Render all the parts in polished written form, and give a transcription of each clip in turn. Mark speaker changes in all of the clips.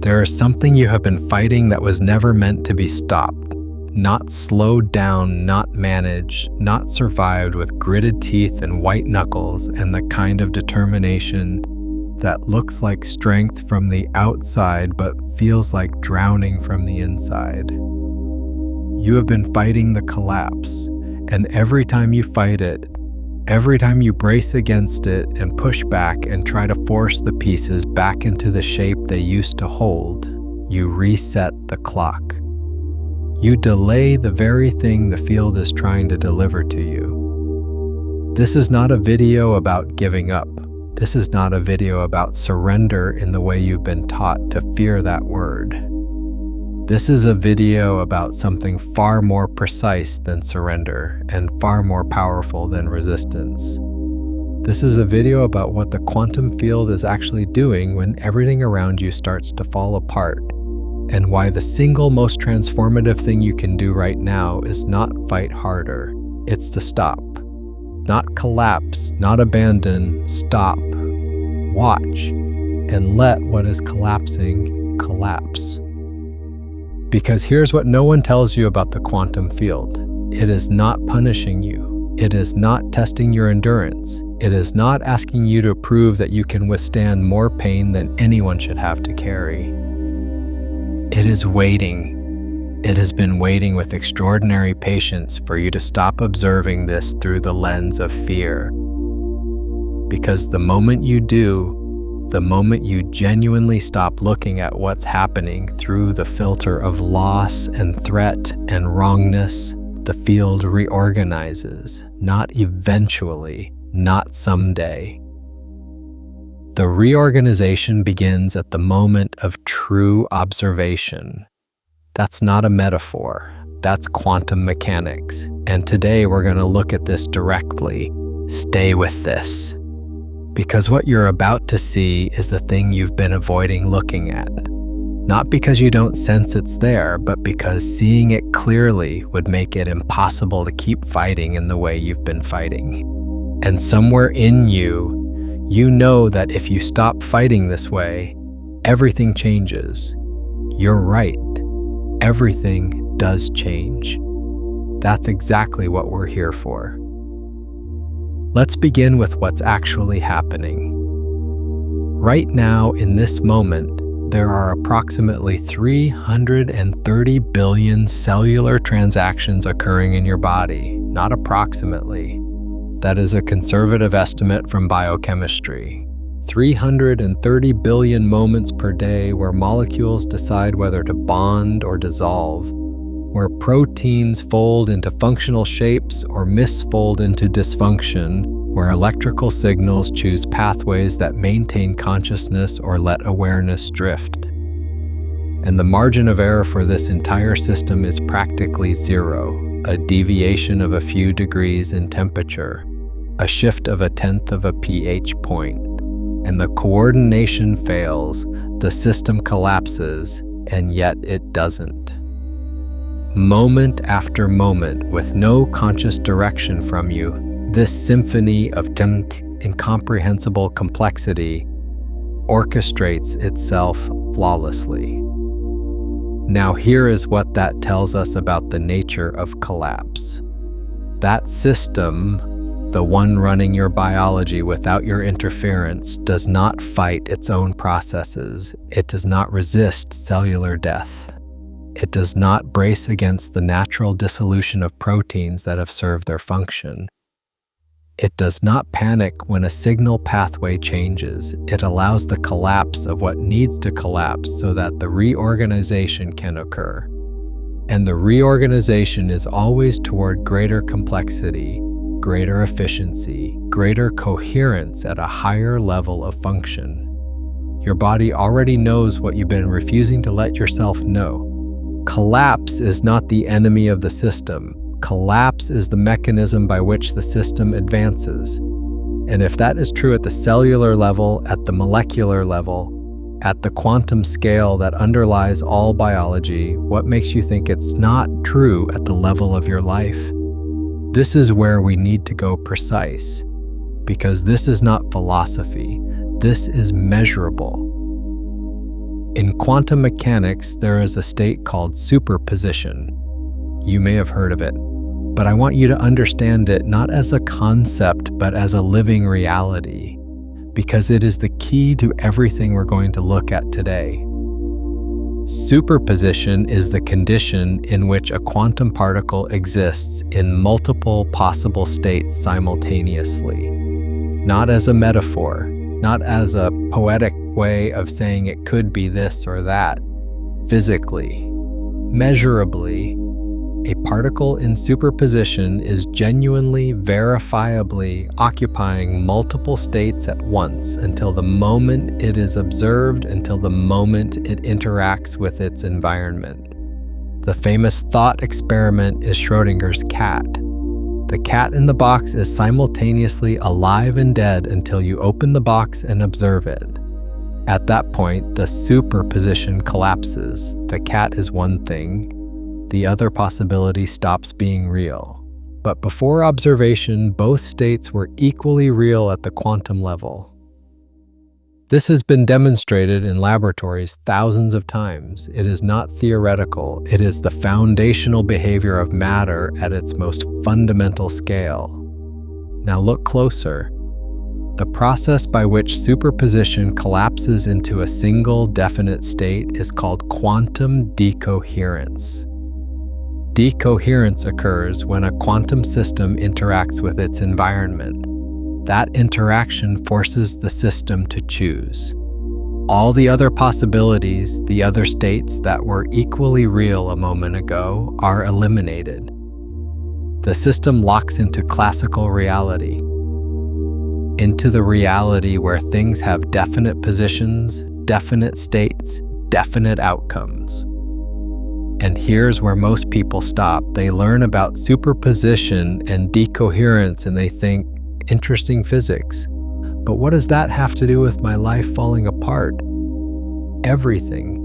Speaker 1: There is something you have been fighting that was never meant to be stopped, not slowed down, not managed, not survived with gritted teeth and white knuckles and the kind of determination that looks like strength from the outside but feels like drowning from the inside. You have been fighting the collapse, and every time you fight it, every time you brace against it and push back and try to force the pieces back into the shape they used to hold, you reset the clock. You delay the very thing the field is trying to deliver to you. This is not a video about giving up. This is not a video about surrender in the way you've been taught to fear that word. This is a video about something far more precise than surrender and far more powerful than resistance. This is a video about what the quantum field is actually doing when everything around you starts to fall apart, and why the single most transformative thing you can do right now is not fight harder. It's to stop. Not collapse, not abandon, stop. Watch, and let what is collapsing collapse. Because here's what no one tells you about the quantum field. It is not punishing you. It is not testing your endurance. It is not asking you to prove that you can withstand more pain than anyone should have to carry. It is waiting. It has been waiting with extraordinary patience for you to stop observing this through the lens of fear. Because the moment you do, the moment you genuinely stop looking at what's happening through the filter of loss and threat and wrongness, the field reorganizes, not eventually, not someday. The reorganization begins at the moment of true observation. That's not a metaphor, that's quantum mechanics. And today we're going to look at this directly. Stay with this. Because what you're about to see is the thing you've been avoiding looking at. Not because you don't sense it's there, but because seeing it clearly would make it impossible to keep fighting in the way you've been fighting. And somewhere in you, you know that if you stop fighting this way, everything changes. You're right. Everything does change. That's exactly what we're here for. Let's begin with what's actually happening. Right now, in this moment, there are approximately 330 billion cellular transactions occurring in your body. Not approximately. That is a conservative estimate from biochemistry. 330 billion moments per day where molecules decide whether to bond or dissolve, where proteins fold into functional shapes or misfold into dysfunction, where electrical signals choose pathways that maintain consciousness or let awareness drift. And the margin of error for this entire system is practically zero, a deviation of a few degrees in temperature, a shift of 1/10 of a pH point. And the coordination fails, the system collapses, and yet it doesn't. Moment after moment, with no conscious direction from you, this symphony of incomprehensible complexity orchestrates itself flawlessly. Now here is what that tells us about the nature of collapse. That system, the one running your biology without your interference, does not fight its own processes. It does not resist cellular death. It does not brace against the natural dissolution of proteins that have served their function. It does not panic when a signal pathway changes. It allows the collapse of what needs to collapse so that the reorganization can occur. And the reorganization is always toward greater complexity, greater efficiency, greater coherence at a higher level of function. Your body already knows what you've been refusing to let yourself know. Collapse is not the enemy of the system. Collapse is the mechanism by which the system advances. And if that is true at the cellular level, at the molecular level, at the quantum scale that underlies all biology, what makes you think it's not true at the level of your life? This is where we need to go precise, because this is not philosophy. This is measurable. In quantum mechanics, there is a state called superposition. You may have heard of it, but I want you to understand it not as a concept, but as a living reality, because it is the key to everything we're going to look at today. Superposition is the condition in which a quantum particle exists in multiple possible states simultaneously. Not as a metaphor, not as a poetic way of saying it could be this or that. Physically, measurably, a particle in superposition is genuinely, verifiably occupying multiple states at once until the moment it is observed, until the moment it interacts with its environment. The famous thought experiment is Schrödinger's cat. The cat in the box is simultaneously alive and dead until you open the box and observe it. At that point, the superposition collapses. The cat is one thing. The other possibility stops being real. But before observation, both states were equally real at the quantum level. This has been demonstrated in laboratories thousands of times. It is not theoretical. It is the foundational behavior of matter at its most fundamental scale. Now look closer. The process by which superposition collapses into a single definite state is called quantum decoherence. Decoherence occurs when a quantum system interacts with its environment. That interaction forces the system to choose. All the other possibilities, the other states that were equally real a moment ago, are eliminated. The system locks into classical reality, into the reality where things have definite positions, definite states, definite outcomes. And here's where most people stop. They learn about superposition and decoherence and they think, interesting physics. But what does that have to do with my life falling apart? Everything.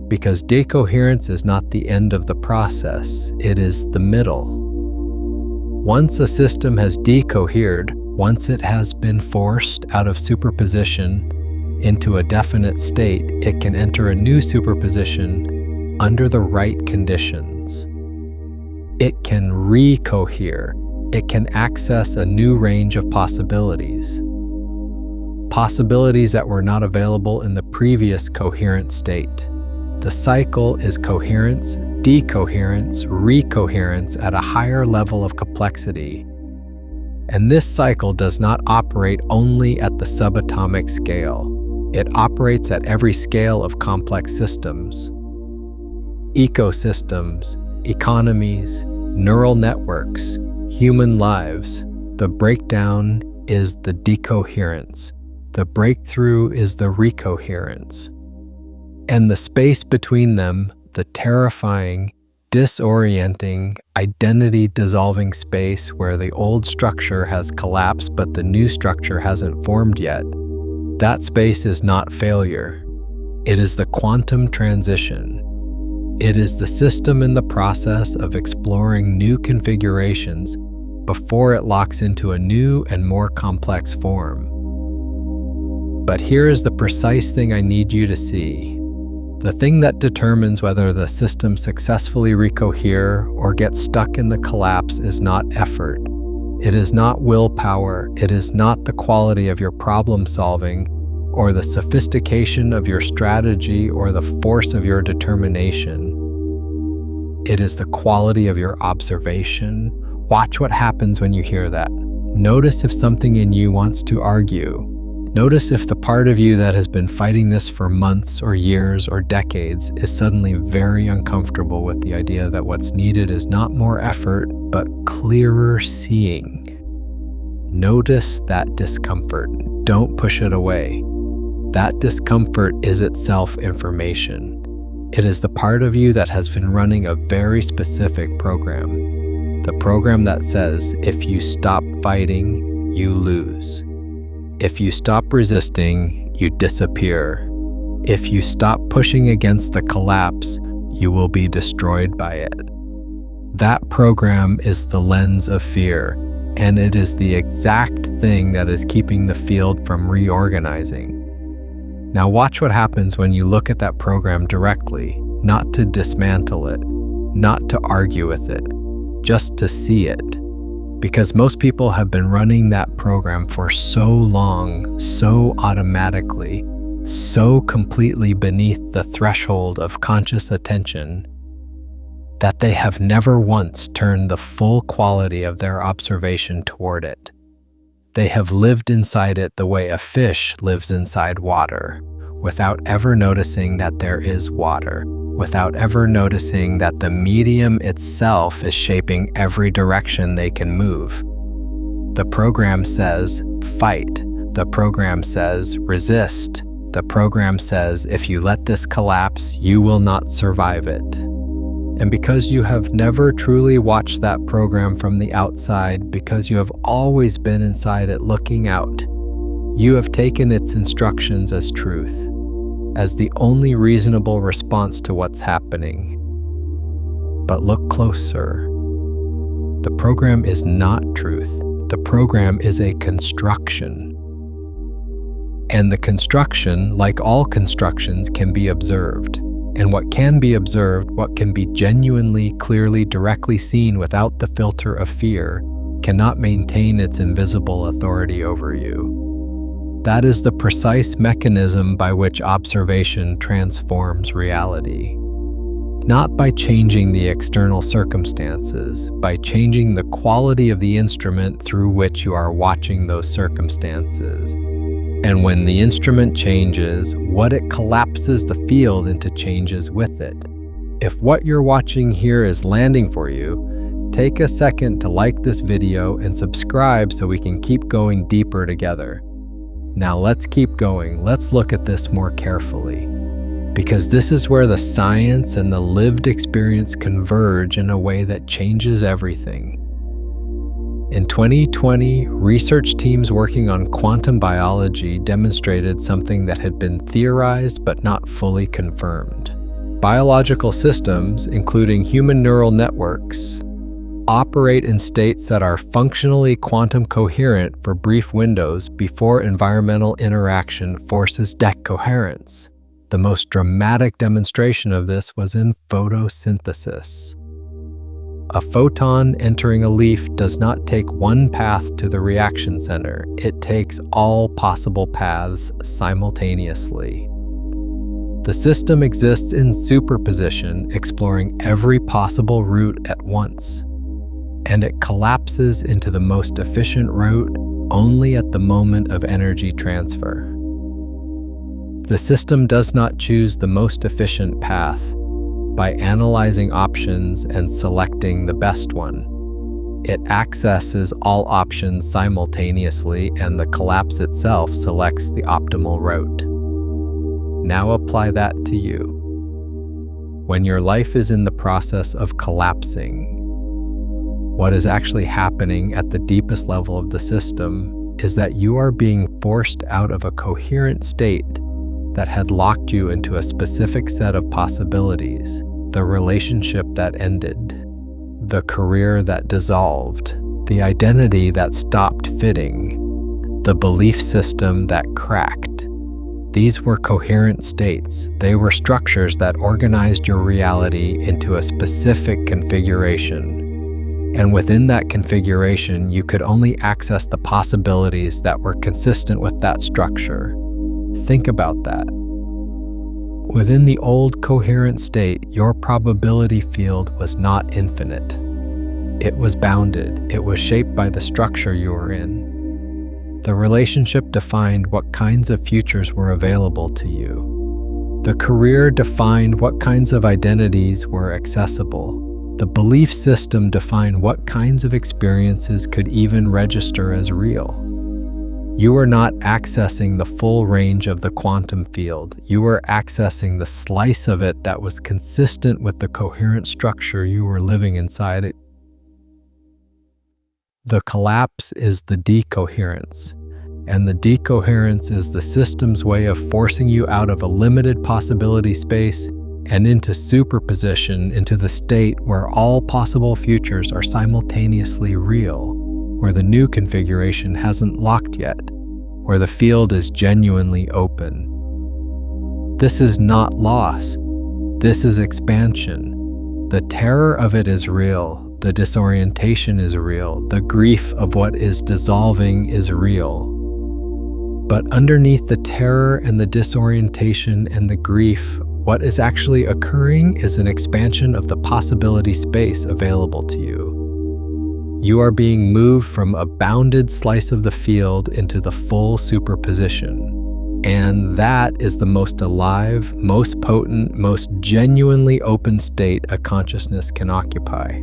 Speaker 1: Because decoherence is not the end of the process, it is the middle. Once a system has decohered, once it has been forced out of superposition into a definite state, it can enter a new superposition under the right conditions. It can recohere. It can access a new range of possibilities. Possibilities that were not available in the previous coherent state. The cycle is coherence, decoherence, recoherence at a higher level of complexity. And this cycle does not operate only at the subatomic scale. It operates at every scale of complex systems. Ecosystems, economies, neural networks, human lives. The breakdown is the decoherence. The breakthrough is the recoherence. And the space between them, the terrifying, disorienting, identity-dissolving space where the old structure has collapsed but the new structure hasn't formed yet, that space is not failure. It is the quantum transition. It is the system in the process of exploring new configurations before it locks into a new and more complex form. But here is the precise thing I need you to see. The thing that determines whether the system successfully recohere or gets stuck in the collapse is not effort. It is not willpower. It is not the quality of your problem solving or the sophistication of your strategy or the force of your determination. It is the quality of your observation. Watch what happens when you hear that. Notice if something in you wants to argue. Notice if the part of you that has been fighting this for months or years or decades is suddenly very uncomfortable with the idea that what's needed is not more effort, but clearer seeing. Notice that discomfort. Don't push it away. That discomfort is itself information. It is the part of you that has been running a very specific program. The program that says, if you stop fighting, you lose. If you stop resisting, you disappear. If you stop pushing against the collapse, you will be destroyed by it. That program is the lens of fear, and it is the exact thing that is keeping the field from reorganizing. Now watch what happens when you look at that program directly, not to dismantle it, not to argue with it, just to see it. Because most people have been running that program for so long, so automatically, so completely beneath the threshold of conscious attention, that they have never once turned the full quality of their observation toward it. They have lived inside it the way a fish lives inside water, without ever noticing that there is water, without ever noticing that the medium itself is shaping every direction they can move. The program says, fight. The program says, resist. The program says, if you let this collapse, you will not survive it. And because you have never truly watched that program from the outside, because you have always been inside it looking out, you have taken its instructions as truth, as the only reasonable response to what's happening. But look closer. The program is not truth. The program is a construction. And the construction, like all constructions, can be observed. And what can be observed, what can be genuinely, clearly, directly seen without the filter of fear, cannot maintain its invisible authority over you. That is the precise mechanism by which observation transforms reality. Not by changing the external circumstances, by changing the quality of the instrument through which you are watching those circumstances. And when the instrument changes, what it collapses the field into changes with it. If what you're watching here is landing for you, take a second to like this video and subscribe so we can keep going deeper together. Now let's keep going. Let's look at this more carefully. Because this is where the science and the lived experience converge in a way that changes everything. In 2020, research teams working on quantum biology demonstrated something that had been theorized but not fully confirmed. Biological systems, including human neural networks, operate in states that are functionally quantum coherent for brief windows before environmental interaction forces decoherence. The most dramatic demonstration of this was in photosynthesis. A photon entering a leaf does not take one path to the reaction center. It takes all possible paths simultaneously. The system exists in superposition, exploring every possible route at once. And it collapses into the most efficient route only at the moment of energy transfer. The system does not choose the most efficient path by analyzing options and selecting the best one. It accesses all options simultaneously, and the collapse itself selects the optimal route. Now apply that to you. When your life is in the process of collapsing, what is actually happening at the deepest level of the system is that you are being forced out of a coherent state that had locked you into a specific set of possibilities. The relationship that ended, the career that dissolved, the identity that stopped fitting, the belief system that cracked. These were coherent states. They were structures that organized your reality into a specific configuration. And within that configuration, you could only access the possibilities that were consistent with that structure. Think about that. Within the old coherent state, your probability field was not infinite. It was bounded. It was shaped by the structure you were in. The relationship defined what kinds of futures were available to you. The career defined what kinds of identities were accessible. The belief system defined what kinds of experiences could even register as real. You were not accessing the full range of the quantum field. You were accessing the slice of it that was consistent with the coherent structure you were living inside it. The collapse is the decoherence, and the decoherence is the system's way of forcing you out of a limited possibility space and into superposition, into the state where all possible futures are simultaneously real, where the new configuration hasn't locked yet, where the field is genuinely open. This is not loss. This is expansion. The terror of it is real. The disorientation is real. The grief of what is dissolving is real. But underneath the terror and the disorientation and the grief, what is actually occurring is an expansion of the possibility space available to you. You are being moved from a bounded slice of the field into the full superposition. And that is the most alive, most potent, most genuinely open state a consciousness can occupy.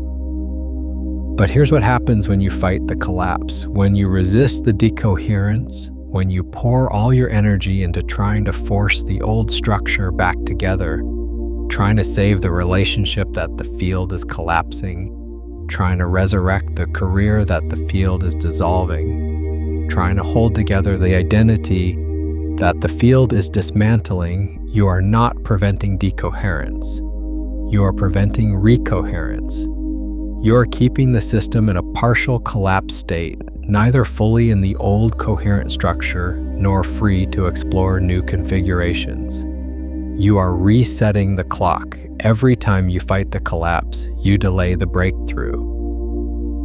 Speaker 1: But here's what happens when you fight the collapse, when you resist the decoherence, when you pour all your energy into trying to force the old structure back together, trying to save the relationship that the field is collapsing, trying to resurrect the career that the field is dissolving, trying to hold together the identity that the field is dismantling, you are not preventing decoherence. You are preventing recoherence. You are keeping the system in a partial collapse state, neither fully in the old coherent structure nor free to explore new configurations. You are resetting the clock. Every time you fight the collapse, you delay the breakthrough.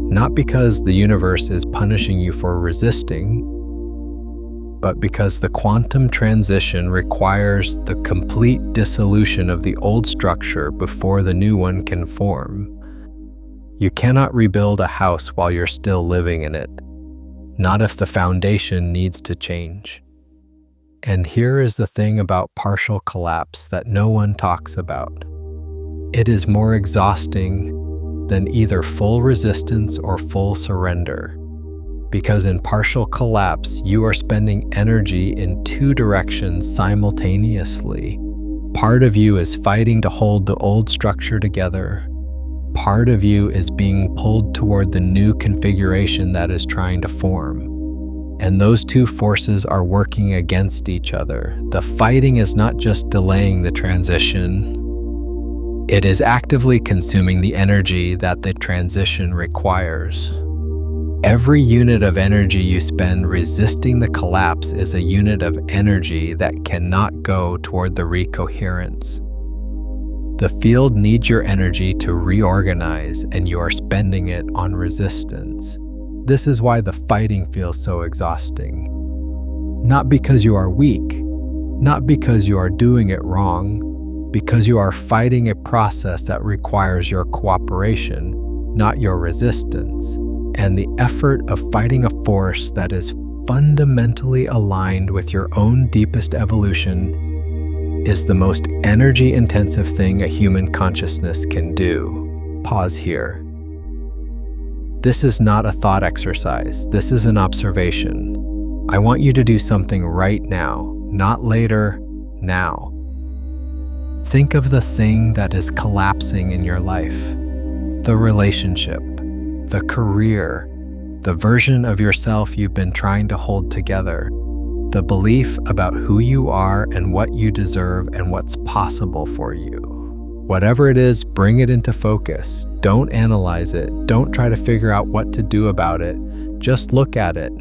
Speaker 1: Not because the universe is punishing you for resisting, but because the quantum transition requires the complete dissolution of the old structure before the new one can form. You cannot rebuild a house while you're still living in it, not if the foundation needs to change. And here is the thing about partial collapse that no one talks about. It is more exhausting than either full resistance or full surrender. Because in partial collapse, you are spending energy in two directions simultaneously. Part of you is fighting to hold the old structure together. Part of you is being pulled toward the new configuration that is trying to form. And those two forces are working against each other. The fighting is not just delaying the transition. It is actively consuming the energy that the transition requires. Every unit of energy you spend resisting the collapse is a unit of energy that cannot go toward the recoherence. The field needs your energy to reorganize, and you are spending it on resistance. This is why the fighting feels so exhausting. Not because you are weak, not because you are doing it wrong, because you are fighting a process that requires your cooperation, not your resistance. And the effort of fighting a force that is fundamentally aligned with your own deepest evolution is the most energy-intensive thing a human consciousness can do. Pause here. This is not a thought exercise. This is an observation. I want you to do something right now, not later, now. Think of the thing that is collapsing in your life, the relationship, the career, the version of yourself you've been trying to hold together, the belief about who you are and what you deserve and what's possible for you. Whatever it is, bring it into focus. Don't analyze it. Don't try to figure out what to do about it. Just look at it.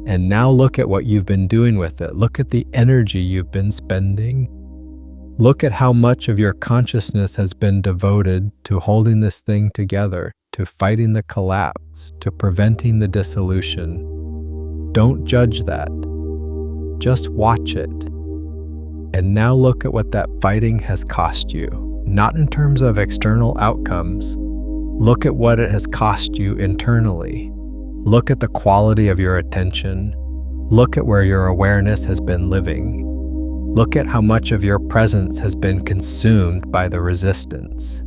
Speaker 1: And now look at what you've been doing with it. Look at the energy you've been spending. Look at how much of your consciousness has been devoted to holding this thing together, to fighting the collapse, to preventing the dissolution. Don't judge that. Just watch it. And now look at what that fighting has cost you, not in terms of external outcomes. Look at what it has cost you internally. Look at the quality of your attention. Look at where your awareness has been living. Look at how much of your presence has been consumed by the resistance.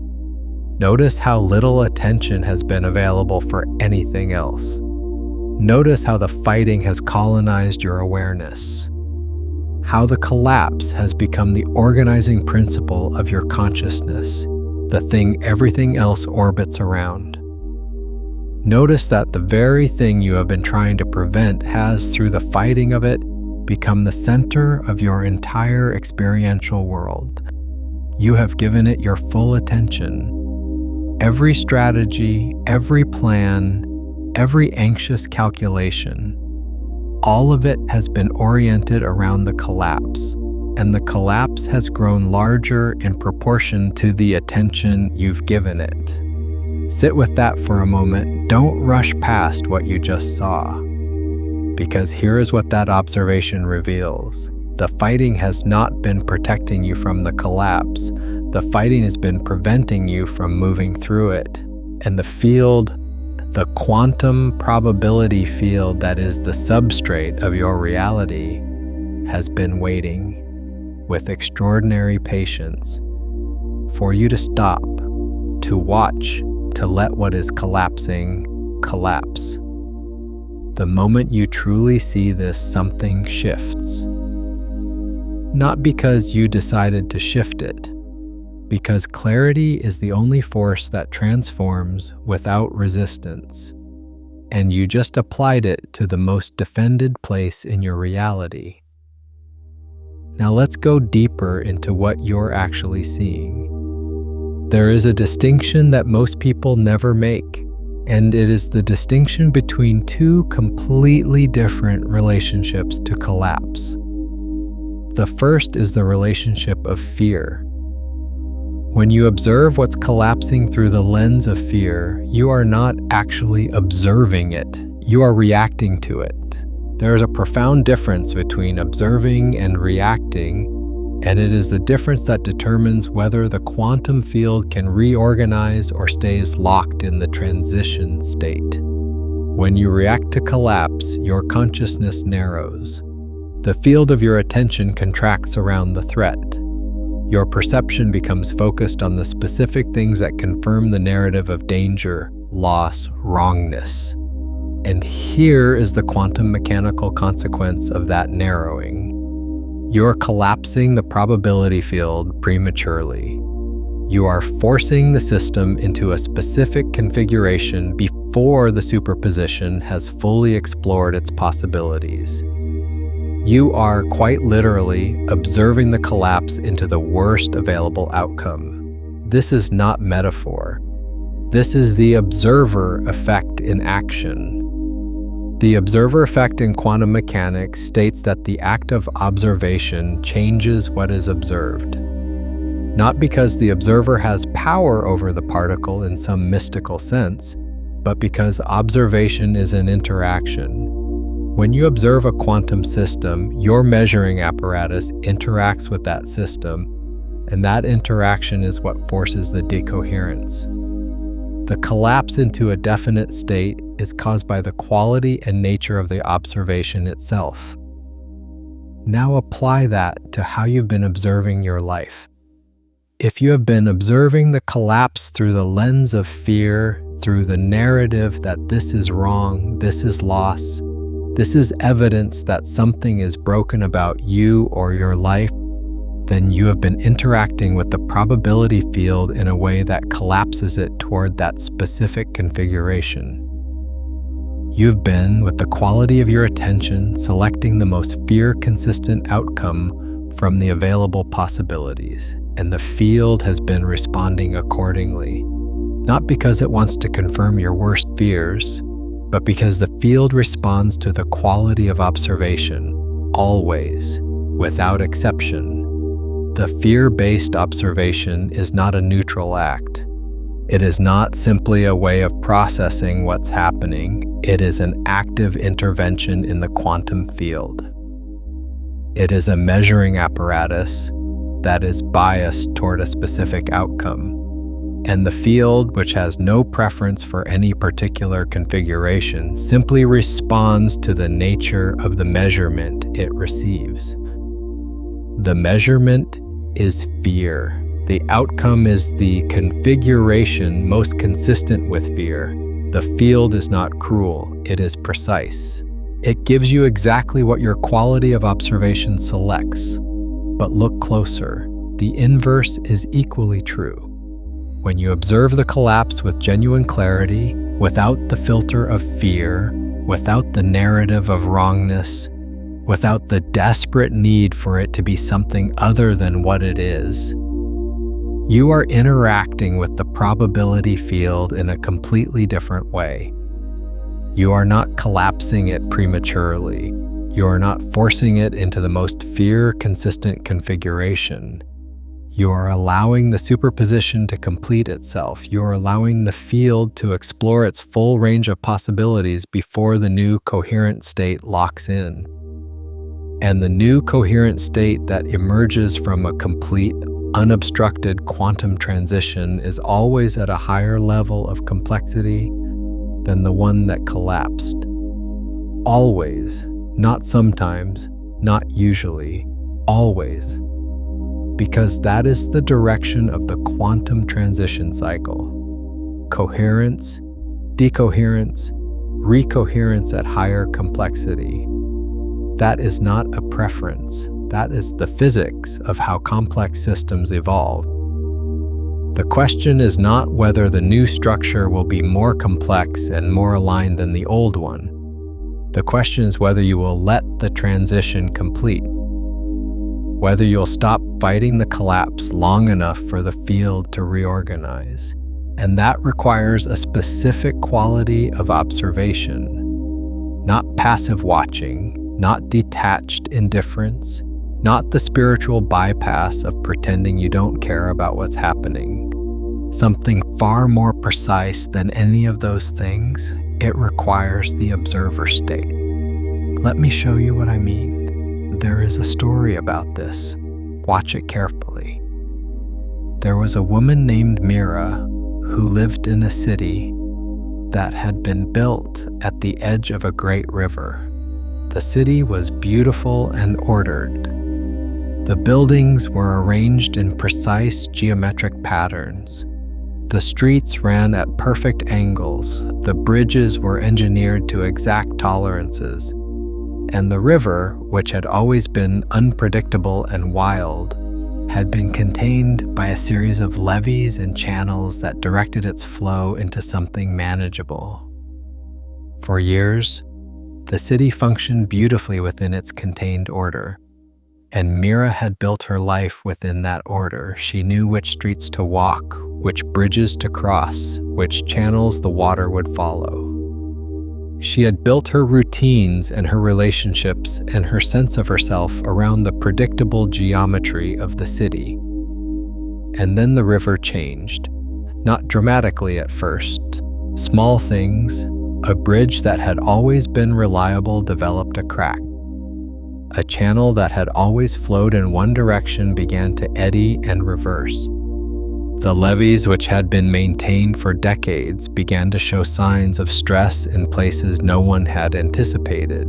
Speaker 1: Notice how little attention has been available for anything else. Notice how the fighting has colonized your awareness. How the collapse has become the organizing principle of your consciousness, the thing everything else orbits around. Notice that the very thing you have been trying to prevent has, through the fighting of it, become the center of your entire experiential world. You have given it your full attention. Every strategy, every plan, every anxious calculation, all of it has been oriented around the collapse, and the collapse has grown larger in proportion to the attention you've given it. Sit with that for a moment. Don't rush past what you just saw, because here is what that observation reveals. The fighting has not been protecting you from the collapse. The fighting has been preventing you from moving through it. And the field, the quantum probability field that is the substrate of your reality, has been waiting with extraordinary patience for you to stop, to watch, to let what is collapsing collapse. The moment you truly see this, something shifts. Not because you decided to shift it, because clarity is the only force that transforms without resistance, and you just applied it to the most defended place in your reality. Now let's go deeper into what you're actually seeing. There is a distinction that most people never make, and it is the distinction between two completely different relationships to collapse. The first is the relationship of fear. When you observe what's collapsing through the lens of fear, you are not actually observing it, you are reacting to it. There is a profound difference between observing and reacting, and it is the difference that determines whether the quantum field can reorganize or stays locked in the transition state. When you react to collapse, your consciousness narrows. The field of your attention contracts around the threat. Your perception becomes focused on the specific things that confirm the narrative of danger, loss, wrongness. And here is the quantum mechanical consequence of that narrowing. You're collapsing the probability field prematurely. You are forcing the system into a specific configuration before the superposition has fully explored its possibilities. You are quite literally observing the collapse into the worst available outcome. This is not metaphor. This is the observer effect in action. The observer effect in quantum mechanics states that the act of observation changes what is observed. Not because the observer has power over the particle in some mystical sense, but because observation is an interaction. When you observe a quantum system, your measuring apparatus interacts with that system, and that interaction is what forces the decoherence. The collapse into a definite state is caused by the quality and nature of the observation itself. Now apply that to how you've been observing your life. If you have been observing the collapse through the lens of fear, through the narrative that this is wrong, this is loss, this is evidence that something is broken about you or your life, then you have been interacting with the probability field in a way that collapses it toward that specific configuration. You've been, with the quality of your attention, selecting the most fear-consistent outcome from the available possibilities, and the field has been responding accordingly, not because it wants to confirm your worst fears, but because the field responds to the quality of observation, always, without exception. The fear-based observation is not a neutral act. It is not simply a way of processing what's happening. It is an active intervention in the quantum field. It is a measuring apparatus that is biased toward a specific outcome. And the field, which has no preference for any particular configuration, simply responds to the nature of the measurement it receives. The measurement is fear. The outcome is the configuration most consistent with fear. The field is not cruel, it is precise. It gives you exactly what your quality of observation selects. But look closer. The inverse is equally true. When you observe the collapse with genuine clarity, without the filter of fear, without the narrative of wrongness, without the desperate need for it to be something other than what it is, you are interacting with the probability field in a completely different way. You are not collapsing it prematurely. You are not forcing it into the most fear-consistent configuration. You are allowing the superposition to complete itself. You are allowing the field to explore its full range of possibilities before the new coherent state locks in. And the new coherent state that emerges from a complete, unobstructed quantum transition is always at a higher level of complexity than the one that collapsed. Always, not sometimes, not usually, always. Because that is the direction of the quantum transition cycle. Coherence, decoherence, recoherence at higher complexity. That is not a preference. That is the physics of how complex systems evolve. The question is not whether the new structure will be more complex and more aligned than the old one. The question is whether you will let the transition complete. Whether you'll stop fighting the collapse long enough for the field to reorganize. And that requires a specific quality of observation. Not passive watching, not detached indifference, not the spiritual bypass of pretending you don't care about what's happening. Something far more precise than any of those things, it requires the observer state. Let me show you what I mean. There is a story about this. Watch it carefully. There was a woman named Mira who lived in a city that had been built at the edge of a great river. The city was beautiful and ordered. The buildings were arranged in precise geometric patterns. The streets ran at perfect angles. The bridges were engineered to exact tolerances. And the river, which had always been unpredictable and wild, had been contained by a series of levees and channels that directed its flow into something manageable. For years, the city functioned beautifully within its contained order, and Mira had built her life within that order. She knew which streets to walk, which bridges to cross, which channels the water would follow. She had built her routines and her relationships and her sense of herself around the predictable geometry of the city. And then the river changed, not dramatically at first. Small things, a bridge that had always been reliable developed a crack. A channel that had always flowed in one direction began to eddy and reverse. The levees, which had been maintained for decades, began to show signs of stress in places no one had anticipated.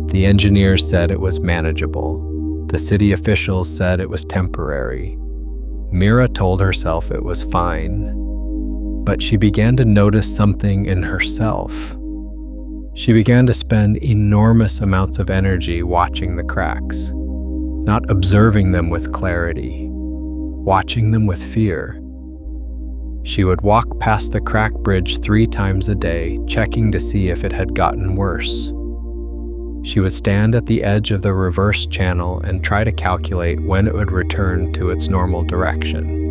Speaker 1: The engineers said it was manageable. The city officials said it was temporary. Mira told herself it was fine. But she began to notice something in herself. She began to spend enormous amounts of energy watching the cracks, not observing them with clarity, watching them with fear. She would walk past the crack bridge 3 times a day, checking to see if it had gotten worse. She would stand at the edge of the reverse channel and try to calculate when it would return to its normal direction.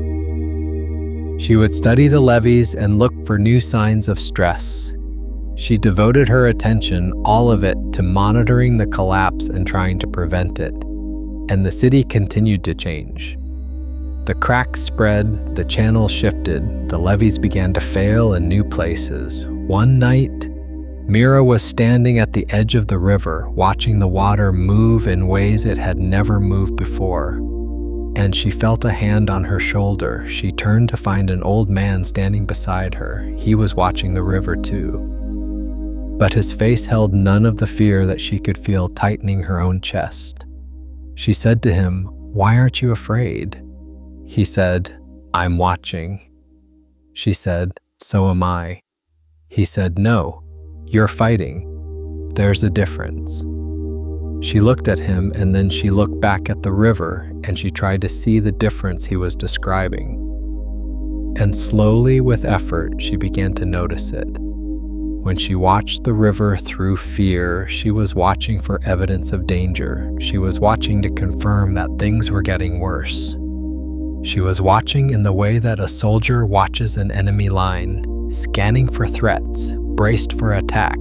Speaker 1: She would study the levees and look for new signs of stress. She devoted her attention, all of it, to monitoring the collapse and trying to prevent it. And the city continued to change. The cracks spread, the channels shifted, the levees began to fail in new places. One night, Mira was standing at the edge of the river, watching the water move in ways it had never moved before. And she felt a hand on her shoulder. She turned to find an old man standing beside her. He was watching the river too. But his face held none of the fear that she could feel tightening her own chest. She said to him, "Why aren't you afraid?" He said, "I'm watching." She said, "So am I." He said, "No, you're fighting. There's a difference." She looked at him and then she looked back at the river and she tried to see the difference he was describing. And slowly, with effort, she began to notice it. When she watched the river through fear, she was watching for evidence of danger. She was watching to confirm that things were getting worse. She was watching in the way that a soldier watches an enemy line, scanning for threats, braced for attack.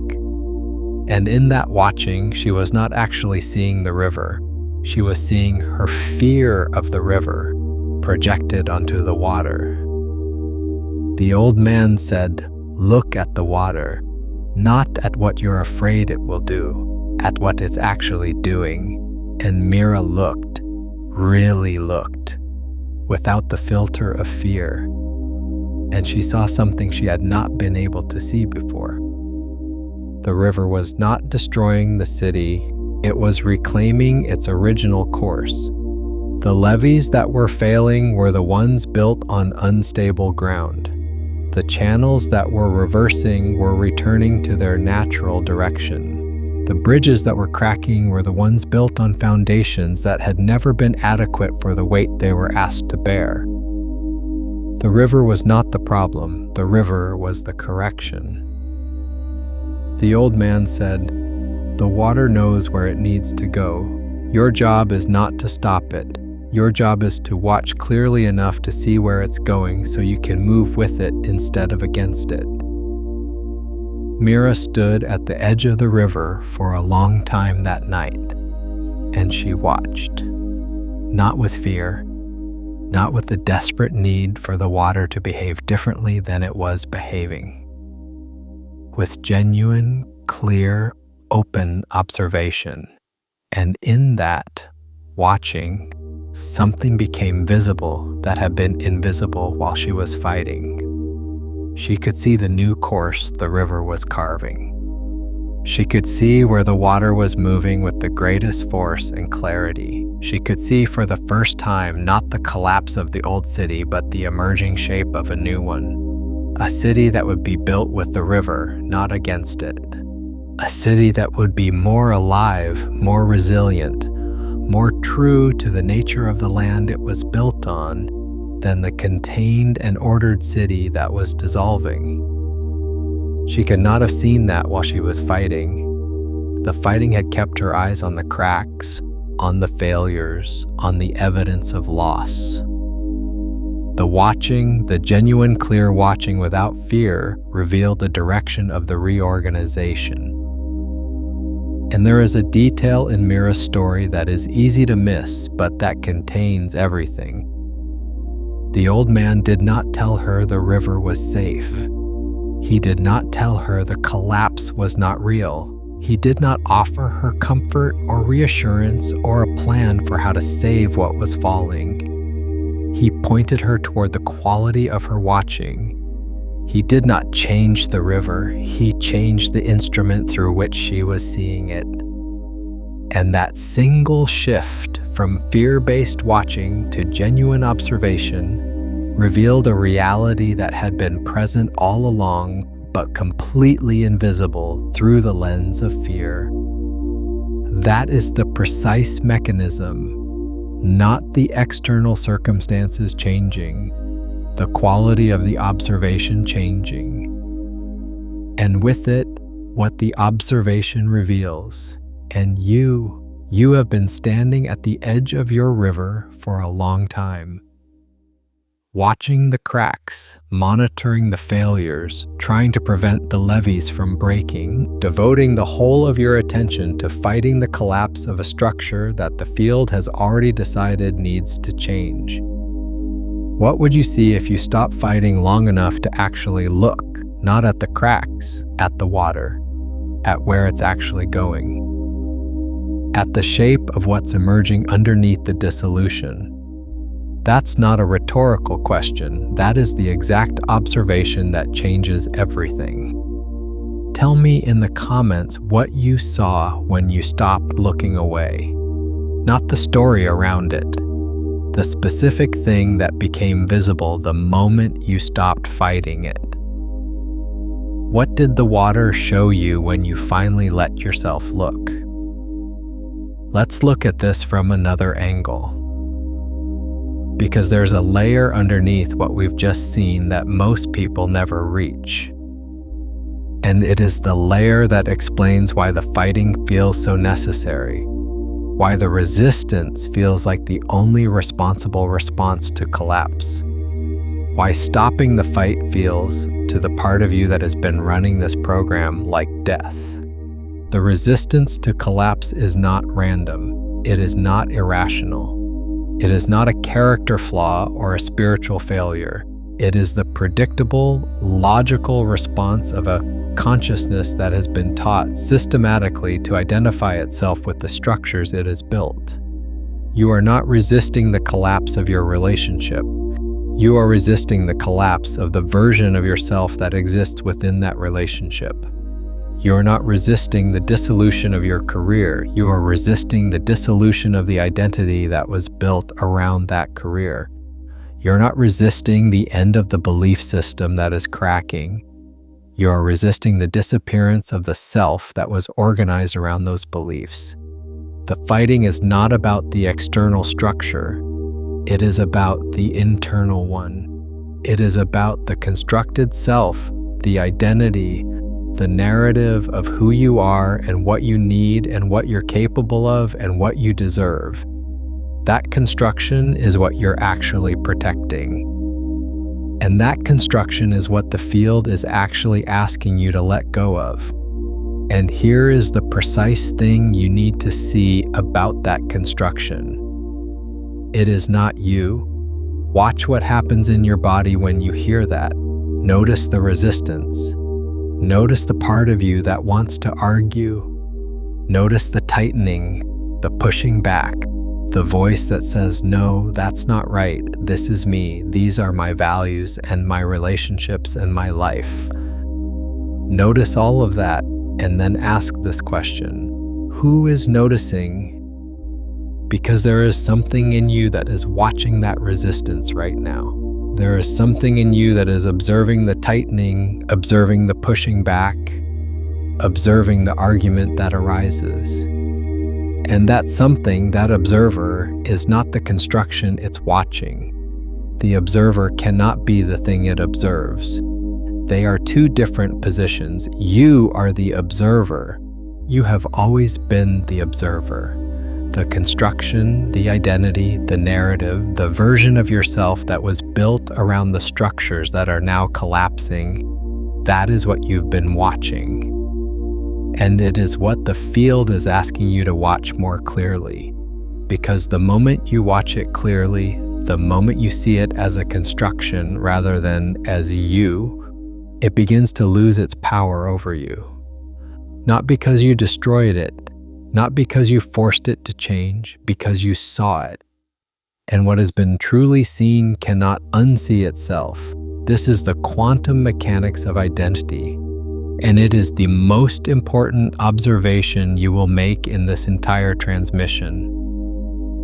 Speaker 1: And in that watching, she was not actually seeing the river. She was seeing her fear of the river projected onto the water. The old man said, "Look at the water, not at what you're afraid it will do, at what it's actually doing." And Mira looked, really looked, without the filter of fear. And she saw something she had not been able to see before. The river was not destroying the city, it was reclaiming its original course. The levees that were failing were the ones built on unstable ground. The channels that were reversing were returning to their natural direction. The bridges that were cracking were the ones built on foundations that had never been adequate for the weight they were asked to bear. The river was not the problem, the river was the correction. The old man said, "The water knows where it needs to go. Your job is not to stop it. Your job is to watch clearly enough to see where it's going so you can move with it instead of against it." Mira stood at the edge of the river for a long time that night, and she watched, not with fear, not with the desperate need for the water to behave differently than it was behaving. With genuine, clear, open observation. And in that watching, something became visible that had been invisible while she was fighting. She could see the new course the river was carving. She could see where the water was moving with the greatest force and clarity. She could see for the first time not the collapse of the old city, but the emerging shape of a new one. A city that would be built with the river, not against it. A city that would be more alive, more resilient, more true to the nature of the land it was built on than the contained and ordered city that was dissolving. She could not have seen that while she was fighting. The fighting had kept her eyes on the cracks, on the failures, on the evidence of loss. The watching, the genuine clear watching without fear, revealed the direction of the reorganization. And there is a detail in Mira's story that is easy to miss, but that contains everything. The old man did not tell her the river was safe. He did not tell her the collapse was not real. He did not offer her comfort or reassurance or a plan for how to save what was falling. He pointed her toward the quality of her watching. He did not change the river, he changed the instrument through which she was seeing it. And that single shift from fear-based watching to genuine observation revealed a reality that had been present all along, but completely invisible through the lens of fear. That is the precise mechanism, not the external circumstances changing, the quality of the observation changing. And with it, what the observation reveals. And you have been standing at the edge of your river for a long time. Watching the cracks, monitoring the failures, trying to prevent the levees from breaking, devoting the whole of your attention to fighting the collapse of a structure that the field has already decided needs to change. What would you see if you stopped fighting long enough to actually look, not at the cracks, at the water, at where it's actually going, at the shape of what's emerging underneath the dissolution? That's not a rhetorical question. That is the exact observation that changes everything. Tell me in the comments what you saw when you stopped looking away. Not the story around it. The specific thing that became visible the moment you stopped fighting it. What did the water show you when you finally let yourself look? Let's look at this from another angle. Because there's a layer underneath what we've just seen that most people never reach. And it is the layer that explains why the fighting feels so necessary, why the resistance feels like the only responsible response to collapse, why stopping the fight feels, to the part of you that has been running this program, like death. The resistance to collapse is not random. It is not irrational. It is not a character flaw or a spiritual failure. It is the predictable, logical response of a consciousness that has been taught systematically to identify itself with the structures it has built. You are not resisting the collapse of your relationship. You are resisting the collapse of the version of yourself that exists within that relationship. You are not resisting the dissolution of your career. You are resisting the dissolution of the identity that was built around that career. You're not resisting the end of the belief system that is cracking. You are resisting the disappearance of the self that was organized around those beliefs. The fighting is not about the external structure. It is about the internal one. It is about the constructed self, the identity, the narrative of who you are and what you need and what you're capable of and what you deserve. That construction is what you're actually protecting. And that construction is what the field is actually asking you to let go of. And here is the precise thing you need to see about that construction. It is not you. Watch what happens in your body when you hear that. Notice the resistance. Notice the part of you that wants to argue. Notice the tightening, the pushing back, the voice that says, no, that's not right. This is me. These are my values and my relationships and my life. Notice all of that and then ask this question. Who is noticing? Because there is something in you that is watching that resistance right now. There is something in you that is observing the tightening, observing the pushing back, observing the argument that arises. And that something, that observer, is not the construction it's watching. The observer cannot be the thing it observes. They are two different positions. You are the observer. You have always been the observer. The construction, the identity, the narrative, the version of yourself that was built around the structures that are now collapsing, that is what you've been watching. And it is what the field is asking you to watch more clearly. Because the moment you watch it clearly, the moment you see it as a construction rather than as you, it begins to lose its power over you. Not because you destroyed it, not because you forced it to change, because you saw it. And what has been truly seen cannot unsee itself. This is the quantum mechanics of identity. And it is the most important observation you will make in this entire transmission.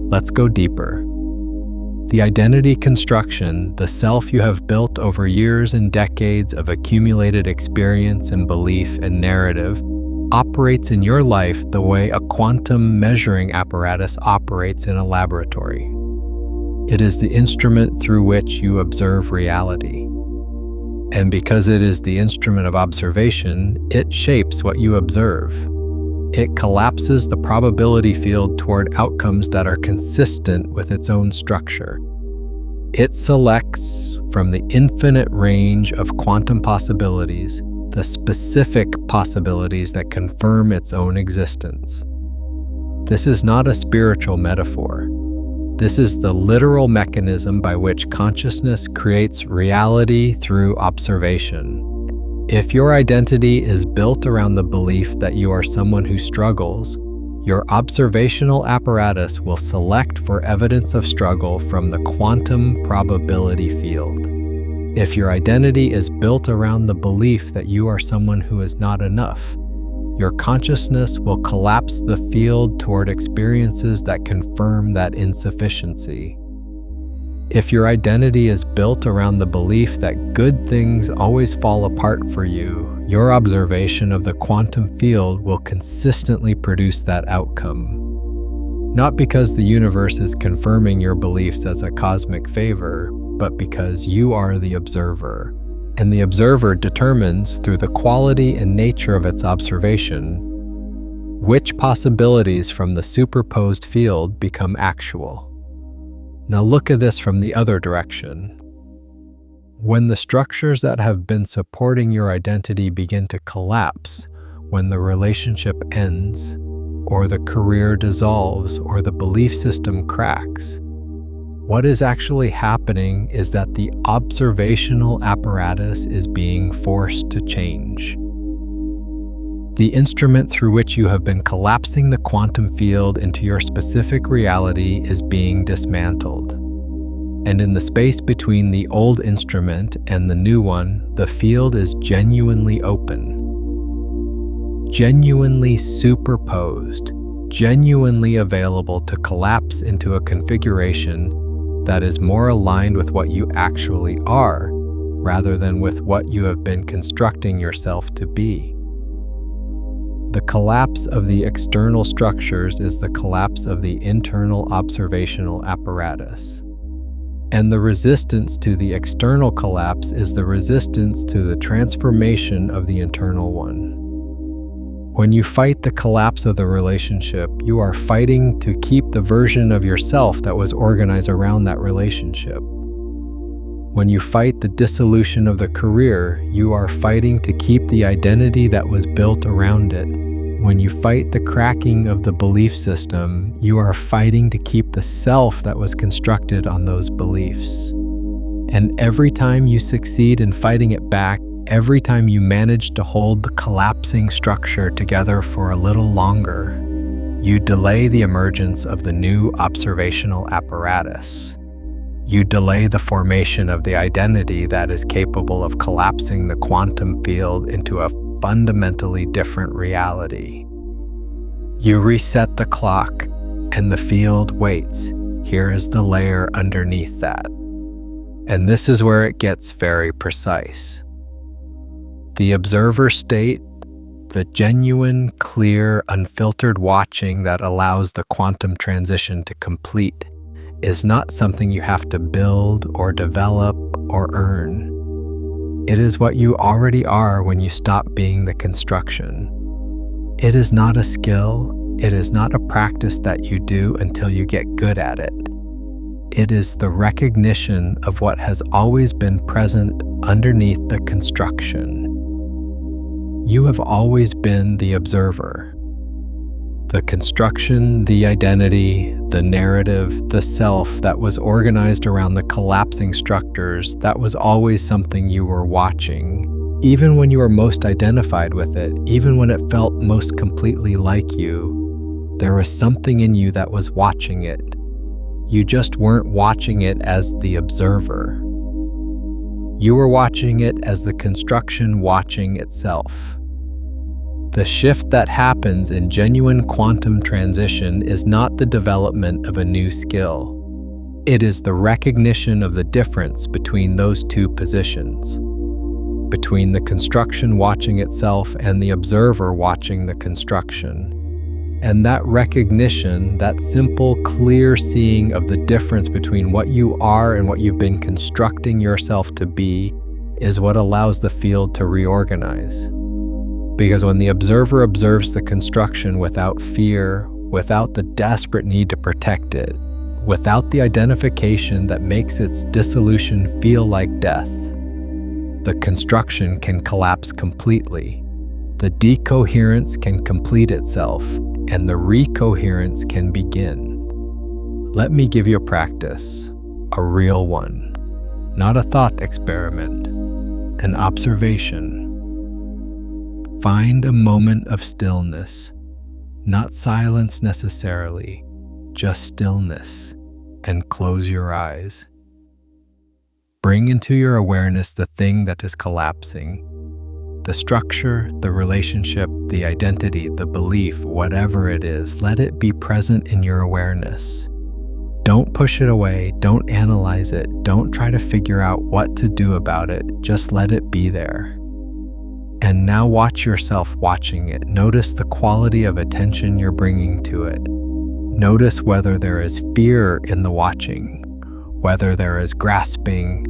Speaker 1: Let's go deeper. The identity construction, the self you have built over years and decades of accumulated experience and belief and narrative, operates in your life the way a quantum measuring apparatus operates in a laboratory. It is the instrument through which you observe reality. And because it is the instrument of observation, it shapes what you observe. It collapses the probability field toward outcomes that are consistent with its own structure. It selects from the infinite range of quantum possibilities the specific possibilities that confirm its own existence. This is not a spiritual metaphor. This is the literal mechanism by which consciousness creates reality through observation. If your identity is built around the belief that you are someone who struggles, your observational apparatus will select for evidence of struggle from the quantum probability field. If your identity is built around the belief that you are someone who is not enough, your consciousness will collapse the field toward experiences that confirm that insufficiency. If your identity is built around the belief that good things always fall apart for you, your observation of the quantum field will consistently produce that outcome. Not because the universe is confirming your beliefs as a cosmic favor, but because you are the observer. And the observer determines, through the quality and nature of its observation, which possibilities from the superposed field become actual. Now look at this from the other direction. When the structures that have been supporting your identity begin to collapse, when the relationship ends, or the career dissolves, or the belief system cracks, what is actually happening is that the observational apparatus is being forced to change. The instrument through which you have been collapsing the quantum field into your specific reality is being dismantled. And in the space between the old instrument and the new one, the field is genuinely open, genuinely superposed, genuinely available to collapse into a configuration that is more aligned with what you actually are, rather than with what you have been constructing yourself to be. The collapse of the external structures is the collapse of the internal observational apparatus. And the resistance to the external collapse is the resistance to the transformation of the internal one. When you fight the collapse of the relationship, you are fighting to keep the version of yourself that was organized around that relationship. When you fight the dissolution of the career, you are fighting to keep the identity that was built around it. When you fight the cracking of the belief system, you are fighting to keep the self that was constructed on those beliefs. And every time you succeed in fighting it back, every time you manage to hold the collapsing structure together for a little longer, you delay the emergence of the new observational apparatus. You delay the formation of the identity that is capable of collapsing the quantum field into a fundamentally different reality. You reset the clock, and the field waits. Here is the layer underneath that. And this is where it gets very precise. The observer state, the genuine, clear, unfiltered watching that allows the quantum transition to complete, is not something you have to build or develop or earn. It is what you already are when you stop being the construction. It is not a skill. It is not a practice that you do until you get good at it. It is the recognition of what has always been present underneath the construction. You have always been the observer. The construction, the identity, the narrative, the self that was organized around the collapsing structures, that was always something you were watching. Even when you were most identified with it, even when it felt most completely like you, there was something in you that was watching it. You just weren't watching it as the observer. You were watching it as the construction watching itself. The shift that happens in genuine quantum transition is not the development of a new skill. It is the recognition of the difference between those two positions, between the construction watching itself and the observer watching the construction. And that recognition, that simple, clear seeing of the difference between what you are and what you've been constructing yourself to be, is what allows the field to reorganize. Because when the observer observes the construction without fear, without the desperate need to protect it, without the identification that makes its dissolution feel like death, the construction can collapse completely. The decoherence can complete itself, and the recoherence can begin. Let me give you a practice, a real one, not a thought experiment, an observation. Find a moment of stillness, not silence necessarily, just stillness, and close your eyes. Bring into your awareness the thing that is collapsing, the structure, the relationship, the identity, the belief, whatever it is. Let it be present in your awareness. Don't push it away, don't analyze it, don't try to figure out what to do about it, just let it be there. And now watch yourself watching it. Notice the quality of attention you're bringing to it. Notice whether there is fear in the watching, whether there is grasping,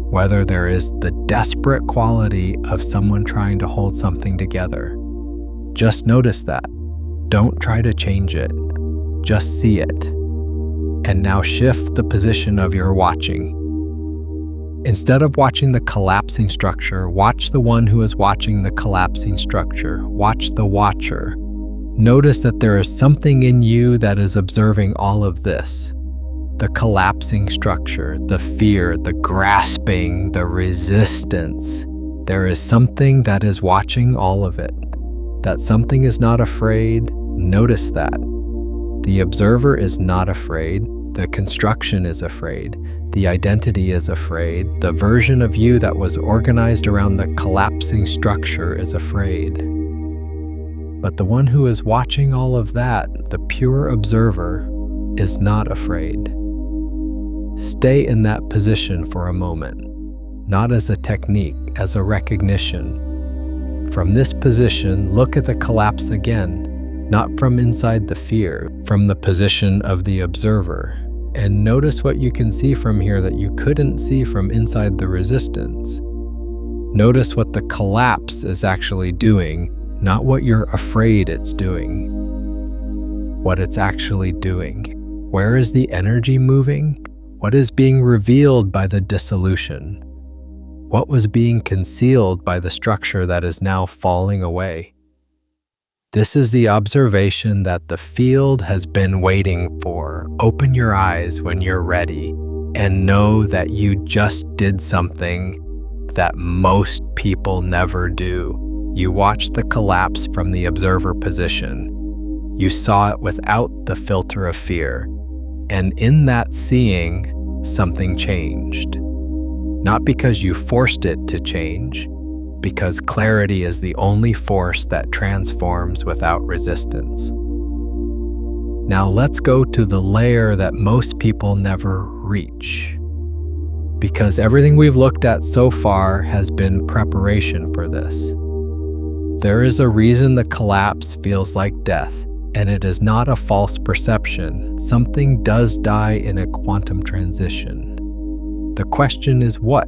Speaker 1: whether there is the desperate quality of someone trying to hold something together. Just notice that. Don't try to change it. Just see it. And now shift the position of your watching. Instead of watching the collapsing structure, watch the one who is watching the collapsing structure. Watch the watcher. Notice that there is something in you that is observing all of this. The collapsing structure, the fear, the grasping, the resistance. There is something that is watching all of it. That something is not afraid. Notice that. The observer is not afraid. The construction is afraid. The identity is afraid. The version of you that was organized around the collapsing structure is afraid. But the one who is watching all of that, the pure observer, is not afraid. Stay in that position for a moment, not as a technique, as a recognition. From this position, look at the collapse again, not from inside the fear, from the position of the observer. And notice what you can see from here that you couldn't see from inside the resistance. Notice what the collapse is actually doing, not what you're afraid it's doing. What it's actually doing. Where is the energy moving? What is being revealed by the dissolution? What was being concealed by the structure that is now falling away? This is the observation that the field has been waiting for. Open your eyes when you're ready and know that you just did something that most people never do. You watched the collapse from the observer position. You saw it without the filter of fear. And in that seeing, something changed. Not because you forced it to change, because clarity is the only force that transforms without resistance. Now let's go to the layer that most people never reach. Because everything we've looked at so far has been preparation for this. There is a reason the collapse feels like death, and it is not a false perception. Something does die in a quantum transition. The question is what?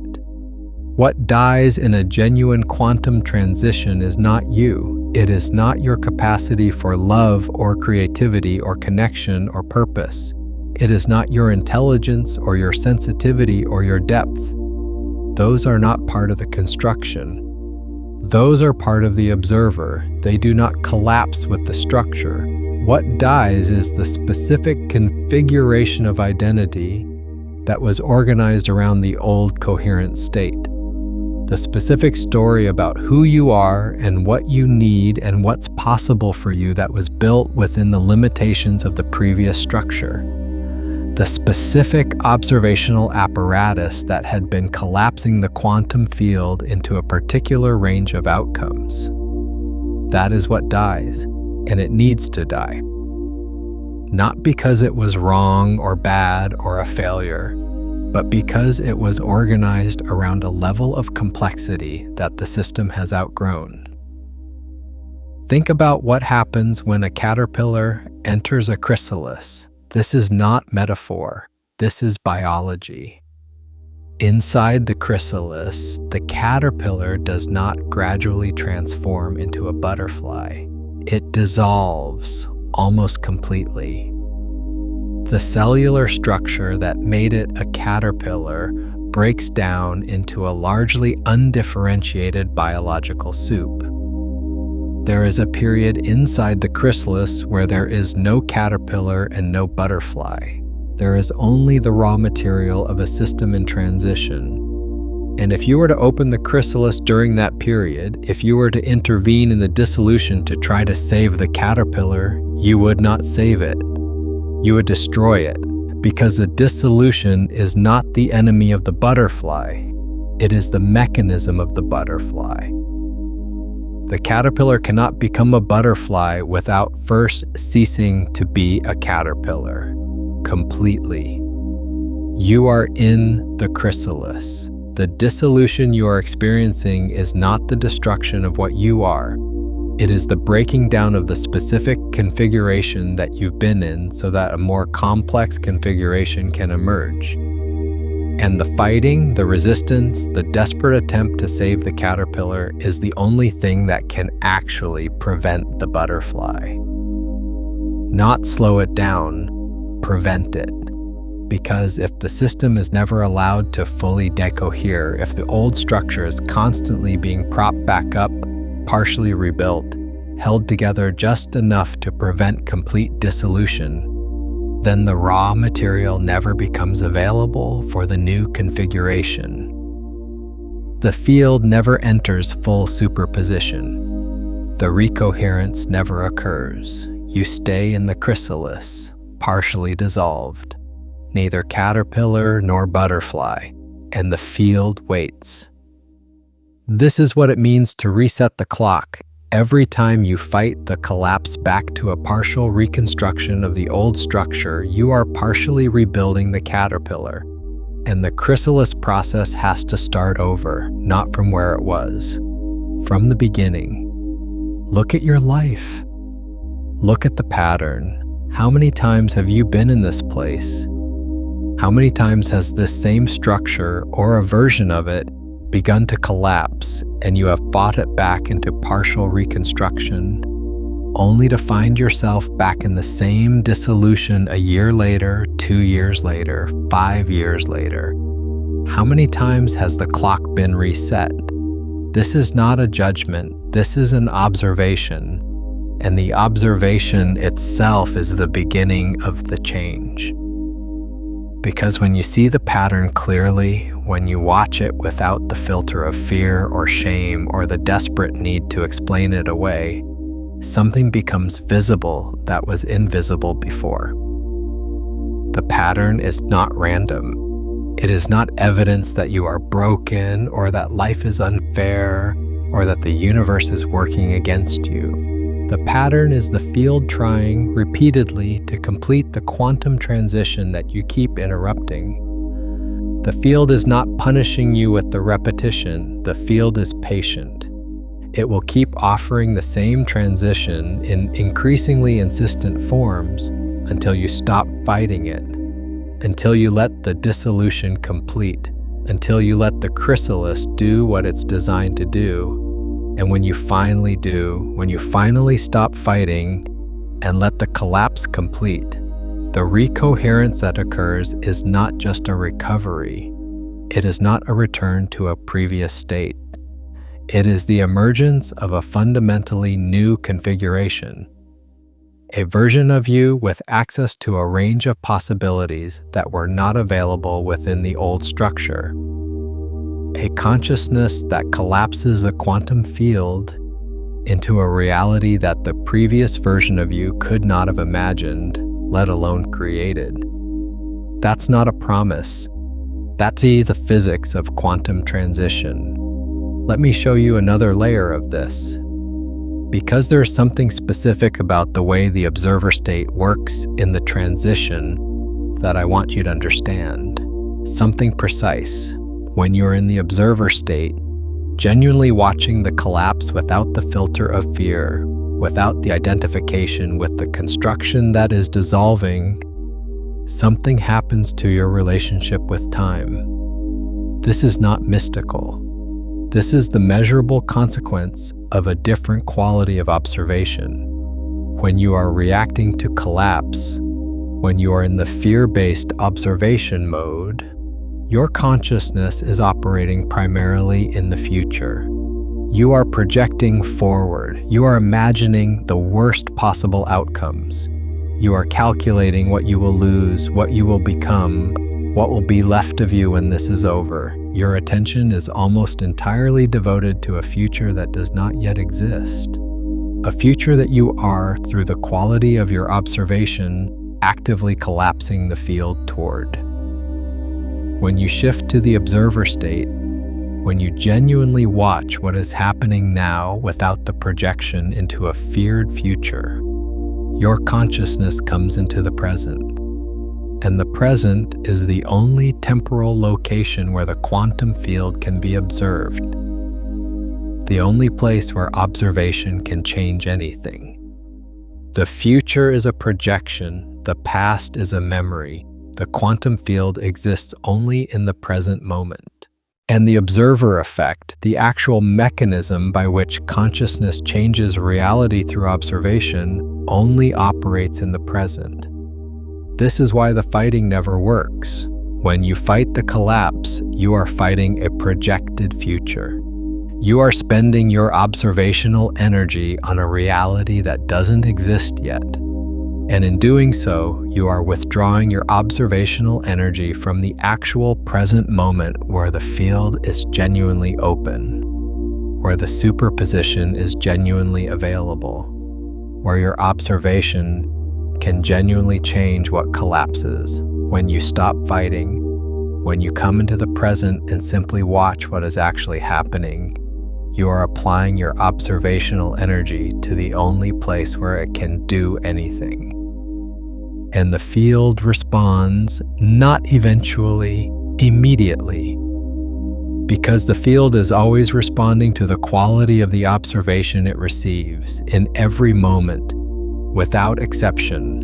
Speaker 1: What dies in a genuine quantum transition is not you. It is not your capacity for love or creativity or connection or purpose. It is not your intelligence or your sensitivity or your depth. Those are not part of the construction. Those are part of the observer. They do not collapse with the structure. What dies is the specific configuration of identity that was organized around the old coherent state. The specific story about who you are and what you need and what's possible for you that was built within the limitations of the previous structure. The specific observational apparatus that had been collapsing the quantum field into a particular range of outcomes. That is what dies, and it needs to die. Not because it was wrong or bad or a failure, but because it was organized around a level of complexity that the system has outgrown. Think about what happens when a caterpillar enters a chrysalis. This is not metaphor. This is biology. Inside the chrysalis, the caterpillar does not gradually transform into a butterfly. It dissolves almost completely. The cellular structure that made it a caterpillar breaks down into a largely undifferentiated biological soup. There is a period inside the chrysalis where there is no caterpillar and no butterfly. There is only the raw material of a system in transition. And if you were to open the chrysalis during that period, if you were to intervene in the dissolution to try to save the caterpillar, you would not save it. You would destroy it, because the dissolution is not the enemy of the butterfly. It is the mechanism of the butterfly. The caterpillar cannot become a butterfly without first ceasing to be a caterpillar, completely. You are in the chrysalis. The dissolution you are experiencing is not the destruction of what you are. It is the breaking down of the specific configuration that you've been in so that a more complex configuration can emerge. And the fighting, the resistance, the desperate attempt to save the caterpillar is the only thing that can actually prevent the butterfly. Not slow it down, prevent it. Because if the system is never allowed to fully decohere, if the old structure is constantly being propped back up, partially rebuilt, held together just enough to prevent complete dissolution, then the raw material never becomes available for the new configuration. The field never enters full superposition. The recoherence never occurs. You stay in the chrysalis, partially dissolved, neither caterpillar nor butterfly, and the field waits. This is what it means to reset the clock. Every time you fight the collapse back to a partial reconstruction of the old structure, you are partially rebuilding the caterpillar, and the chrysalis process has to start over, not from where it was, from the beginning. Look at your life. Look at the pattern. How many times have you been in this place? How many times has this same structure, or a version of it, begun to collapse, and you have fought it back into partial reconstruction, only to find yourself back in the same dissolution a year later, 2 years later, 5 years later? How many times has the clock been reset? This is not a judgment, this is an observation, and the observation itself is the beginning of the change. Because when you see the pattern clearly, when you watch it without the filter of fear or shame or the desperate need to explain it away, something becomes visible that was invisible before. The pattern is not random. It is not evidence that you are broken or that life is unfair or that the universe is working against you. The pattern is the field trying repeatedly to complete the quantum transition that you keep interrupting. The field is not punishing you with the repetition. The field is patient. It will keep offering the same transition in increasingly insistent forms until you stop fighting it, until you let the dissolution complete, until you let the chrysalis do what it's designed to do. And when you finally do, when you finally stop fighting and let the collapse complete, the recoherence that occurs is not just a recovery. It is not a return to a previous state. It is the emergence of a fundamentally new configuration, a version of you with access to a range of possibilities that were not available within the old structure. A consciousness that collapses the quantum field into a reality that the previous version of you could not have imagined, let alone created. That's not a promise. That's the physics of quantum transition. Let me show you another layer of this. Because there's something specific about the way the observer state works in the transition that I want you to understand. Something precise. When you're in the observer state, genuinely watching the collapse without the filter of fear, without the identification with the construction that is dissolving, something happens to your relationship with time. This is not mystical. This is the measurable consequence of a different quality of observation. When you are reacting to collapse, when you are in the fear-based observation mode, your consciousness is operating primarily in the future. You are projecting forward. You are imagining the worst possible outcomes. You are calculating what you will lose, what you will become, what will be left of you when this is over. Your attention is almost entirely devoted to a future that does not yet exist. A future that you are, through the quality of your observation, actively collapsing the field toward. When you shift to the observer state, when you genuinely watch what is happening now without the projection into a feared future, your consciousness comes into the present. And the present is the only temporal location where the quantum field can be observed. The only place where observation can change anything. The future is a projection, the past is a memory. The quantum field exists only in the present moment. And the observer effect, the actual mechanism by which consciousness changes reality through observation, only operates in the present. This is why the fighting never works. When you fight the collapse, you are fighting a projected future. You are spending your observational energy on a reality that doesn't exist yet. And in doing so, you are withdrawing your observational energy from the actual present moment where the field is genuinely open, where the superposition is genuinely available, where your observation can genuinely change what collapses. When you stop fighting, when you come into the present and simply watch what is actually happening, you are applying your observational energy to the only place where it can do anything. And the field responds, not eventually, immediately. Because the field is always responding to the quality of the observation it receives in every moment, without exception.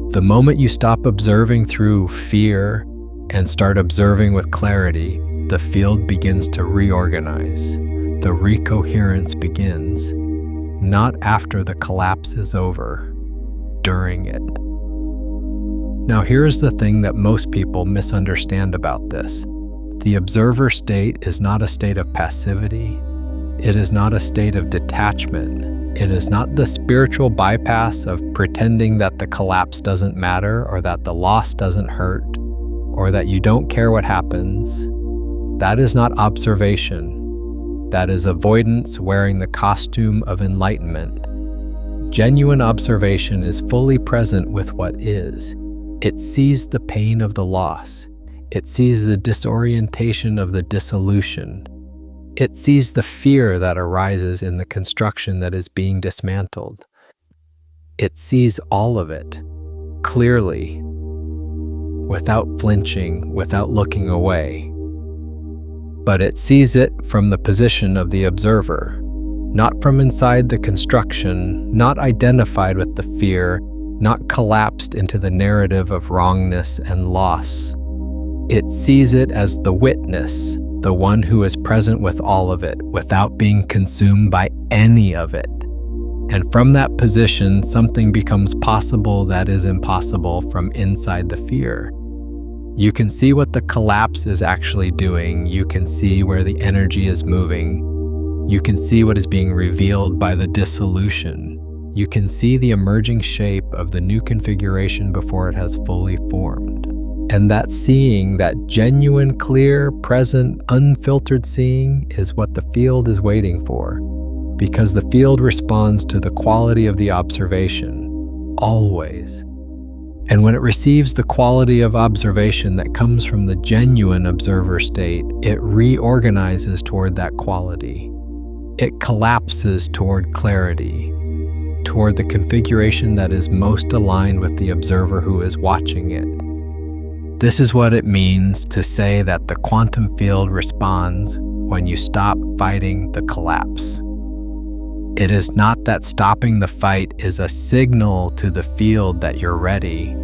Speaker 1: The moment you stop observing through fear and start observing with clarity, the field begins to reorganize. The recoherence begins, not after the collapse is over, during it. Now here's the thing that most people misunderstand about this. The observer state is not a state of passivity. It is not a state of detachment. It is not the spiritual bypass of pretending that the collapse doesn't matter, or that the loss doesn't hurt, or that you don't care what happens. That is not observation. That is avoidance wearing the costume of enlightenment. Genuine observation is fully present with what is. It sees the pain of the loss. It sees the disorientation of the dissolution. It sees the fear that arises in the construction that is being dismantled. It sees all of it, clearly, without flinching, without looking away. But it sees it from the position of the observer, not from inside the construction, not identified with the fear, not collapsed into the narrative of wrongness and loss. It sees it as the witness, the one who is present with all of it, without being consumed by any of it. And from that position, something becomes possible that is impossible from inside the fear. You can see what the collapse is actually doing. You can see where the energy is moving. You can see what is being revealed by the dissolution. You can see the emerging shape of the new configuration before it has fully formed. And that seeing, that genuine, clear, present, unfiltered seeing, is what the field is waiting for. Because the field responds to the quality of the observation, always. And when it receives the quality of observation that comes from the genuine observer state, it reorganizes toward that quality. It collapses toward clarity, toward the configuration that is most aligned with the observer who is watching it. This is what it means to say that the quantum field responds when you stop fighting the collapse. It is not that stopping the fight is a signal to the field that you're ready.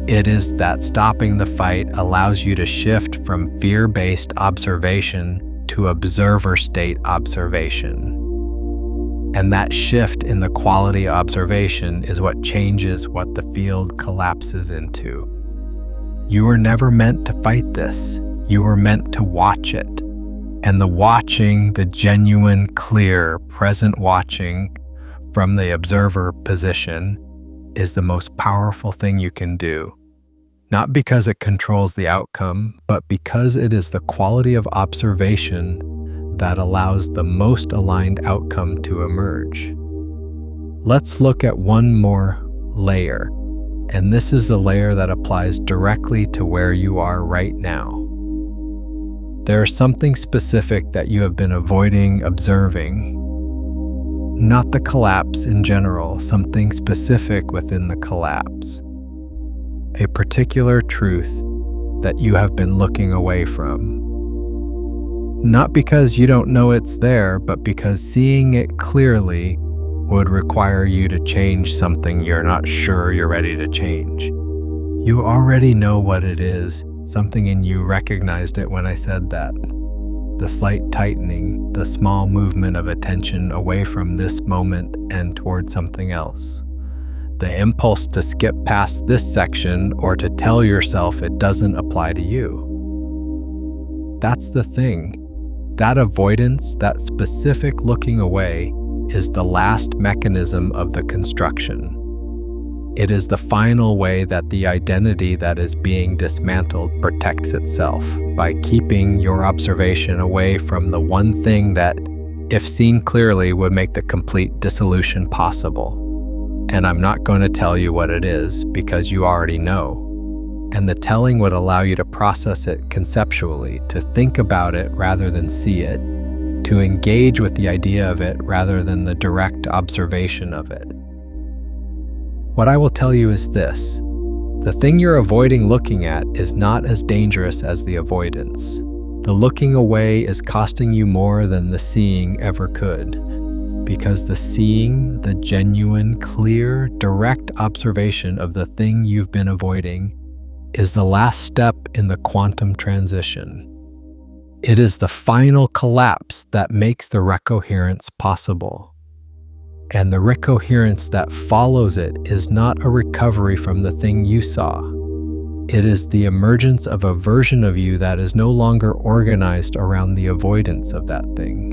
Speaker 1: It is that stopping the fight allows you to shift from fear-based observation to observer state observation. And that shift in the quality observation is what changes what the field collapses into. You were never meant to fight this. You were meant to watch it. And the watching, the genuine, clear, present watching from the observer position is the most powerful thing you can do. Not because it controls the outcome, but because it is the quality of observation that allows the most aligned outcome to emerge. Let's look at one more layer, and this is the layer that applies directly to where you are right now. There is something specific that you have been avoiding observing. Not the collapse in general, something specific within the collapse. A particular truth that you have been looking away from. Not because you don't know it's there, but because seeing it clearly would require you to change something you're not sure you're ready to change. You already know what it is. Something in you recognized it when I said that. The slight tightening, the small movement of attention away from this moment and toward something else. the impulse to skip past this section or to tell yourself it doesn't apply to you. That's the thing. That avoidance, that specific looking away, is the last mechanism of the construction. It is the final way that the identity that is being dismantled protects itself, by keeping your observation away from the one thing that, if seen clearly, would make the complete dissolution possible. And I'm not going to tell you what it is, because you already know. And the telling would allow you to process it conceptually, to think about it rather than see it, to engage with the idea of it rather than the direct observation of it. What I will tell you is this: the thing you're avoiding looking at is not as dangerous as the avoidance. The looking away is costing you more than the seeing ever could, because the seeing, the genuine, clear, direct observation of the thing you've been avoiding, is the last step in the quantum transition. It is the final collapse that makes the recoherence possible. And the recoherence that follows it is not a recovery from the thing you saw. It is the emergence of a version of you that is no longer organized around the avoidance of that thing.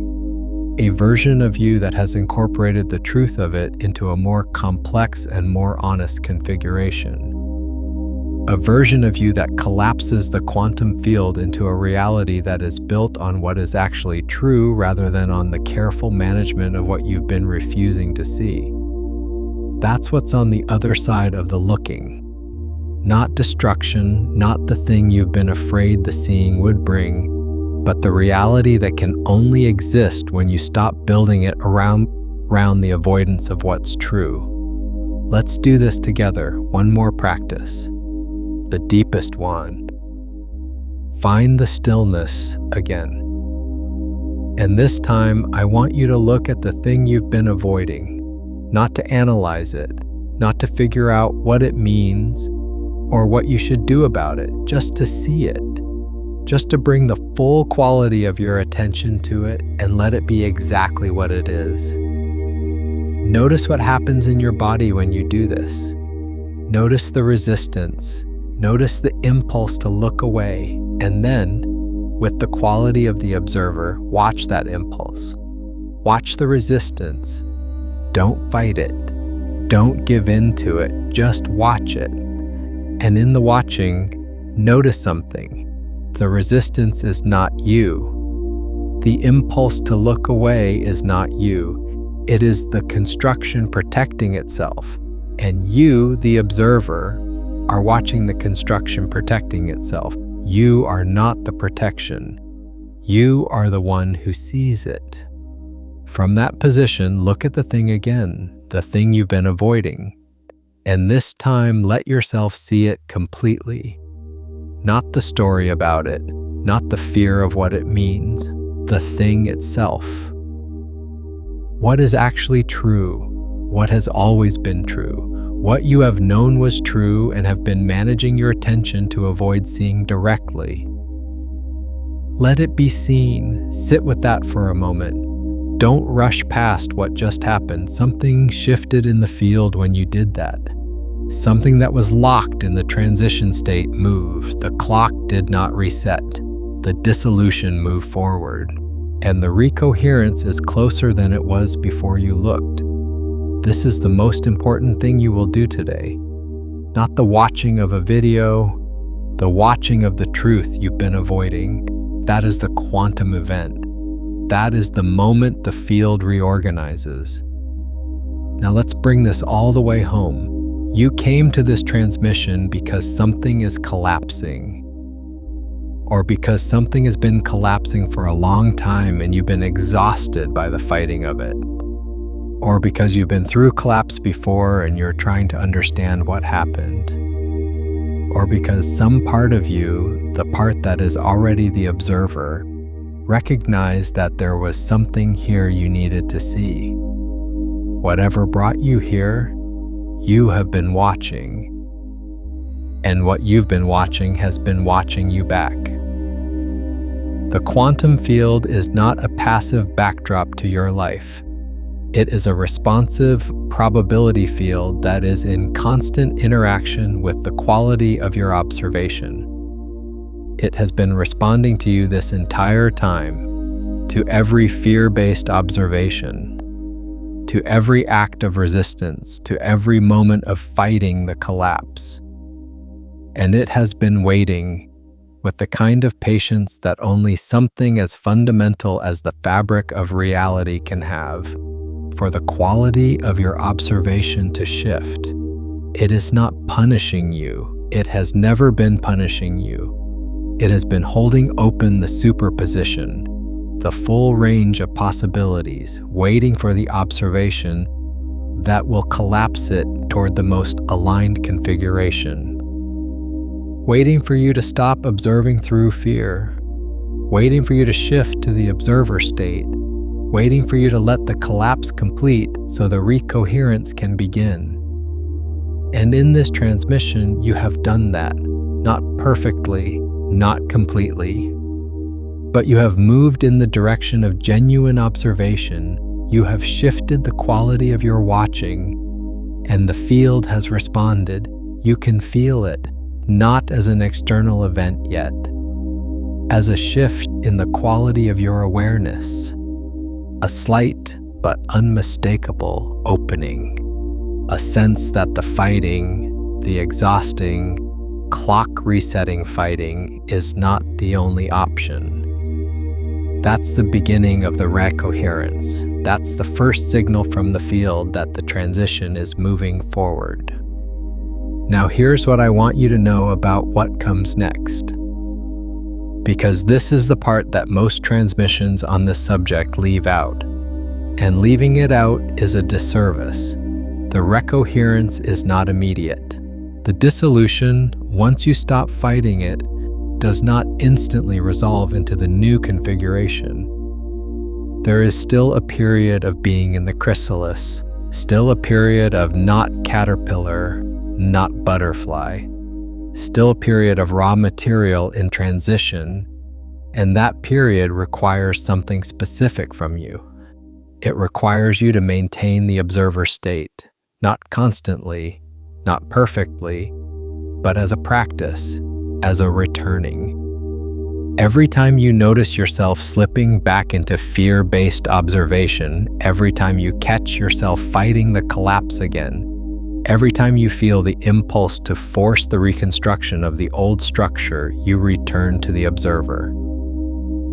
Speaker 1: A version of you that has incorporated the truth of it into a more complex and more honest configuration. A version of you that collapses the quantum field into a reality that is built on what is actually true rather than on the careful management of what you've been refusing to see. That's what's on the other side of the looking. Not destruction, not the thing you've been afraid the seeing would bring, but the reality that can only exist when you stop building it around the avoidance of what's true. Let's do this together. One more practice. The deepest one. Find the stillness again. And this time, I want you to look at the thing you've been avoiding, not to analyze it, not to figure out what it means or what you should do about it, just to see it, just to bring the full quality of your attention to it and let it be exactly what it is. Notice what happens in your body when you do this. Notice the resistance. Notice the impulse to look away, and then, with the quality of the observer, watch that impulse. Watch the resistance. Don't fight it. Don't give in to it. Just watch it. And in the watching, notice something. The resistance is not you. The impulse to look away is not you. It is the construction protecting itself, and you, the observer, are watching the construction protecting itself. You are not the protection. You are the one who sees it. From that position, look at the thing again, the thing you've been avoiding. And this time, let yourself see it completely. Not the story about it, not the fear of what it means, the thing itself. What is actually true? What has always been true? What you have known was true and have been managing your attention to avoid seeing directly. Let it be seen. Sit with that for a moment. Don't rush past what just happened. Something shifted in the field when you did that. Something that was locked in the transition state moved. The clock did not reset. The dissolution moved forward. And the recoherence is closer than it was before you looked. This is the most important thing you will do today. Not the watching of a video, the watching of the truth you've been avoiding. That is the quantum event. That is the moment the field reorganizes. Now let's bring this all the way home. You came to this transmission because something is collapsing, or because something has been collapsing for a long time and you've been exhausted by the fighting of it. Or because you've been through collapse before and you're trying to understand what happened. Or because some part of you, the part that is already the observer, recognized that there was something here you needed to see. Whatever brought you here, you have been watching. And what you've been watching has been watching you back. The quantum field is not a passive backdrop to your life. It is a responsive probability field that is in constant interaction with the quality of your observation. It has been responding to you this entire time, to every fear-based observation, to every act of resistance, to every moment of fighting the collapse. And it has been waiting with the kind of patience that only something as fundamental as the fabric of reality can have, for the quality of your observation to shift. It is not punishing you. It has never been punishing you. It has been holding open the superposition, the full range of possibilities, waiting for the observation that will collapse it toward the most aligned configuration. Waiting for you to stop observing through fear, waiting for you to shift to the observer state, waiting for you to let the collapse complete so the recoherence can begin. And in this transmission, you have done that, not perfectly, not completely, but you have moved in the direction of genuine observation. You have shifted the quality of your watching, and the field has responded. You can feel it, not as an external event yet, as a shift in the quality of your awareness, a slight but unmistakable opening, a sense that the fighting, the exhausting, clock resetting fighting is not the only option. That's the beginning of the recoherence. That's the first signal from the field that the transition is moving forward. Now here's what I want you to know about what comes next. Because this is the part that most transmissions on this subject leave out. And leaving it out is a disservice. The recoherence is not immediate. The dissolution, once you stop fighting it, does not instantly resolve into the new configuration. There is still a period of being in the chrysalis, still a period of not caterpillar, not butterfly, still a period of raw material in transition, and that period requires something specific from you. It requires you to maintain the observer state, not constantly, not perfectly, but as a practice, as a returning. Every time you notice yourself slipping back into fear-based observation, every time you catch yourself fighting the collapse again, every time you feel the impulse to force the reconstruction of the old structure, you return to the observer.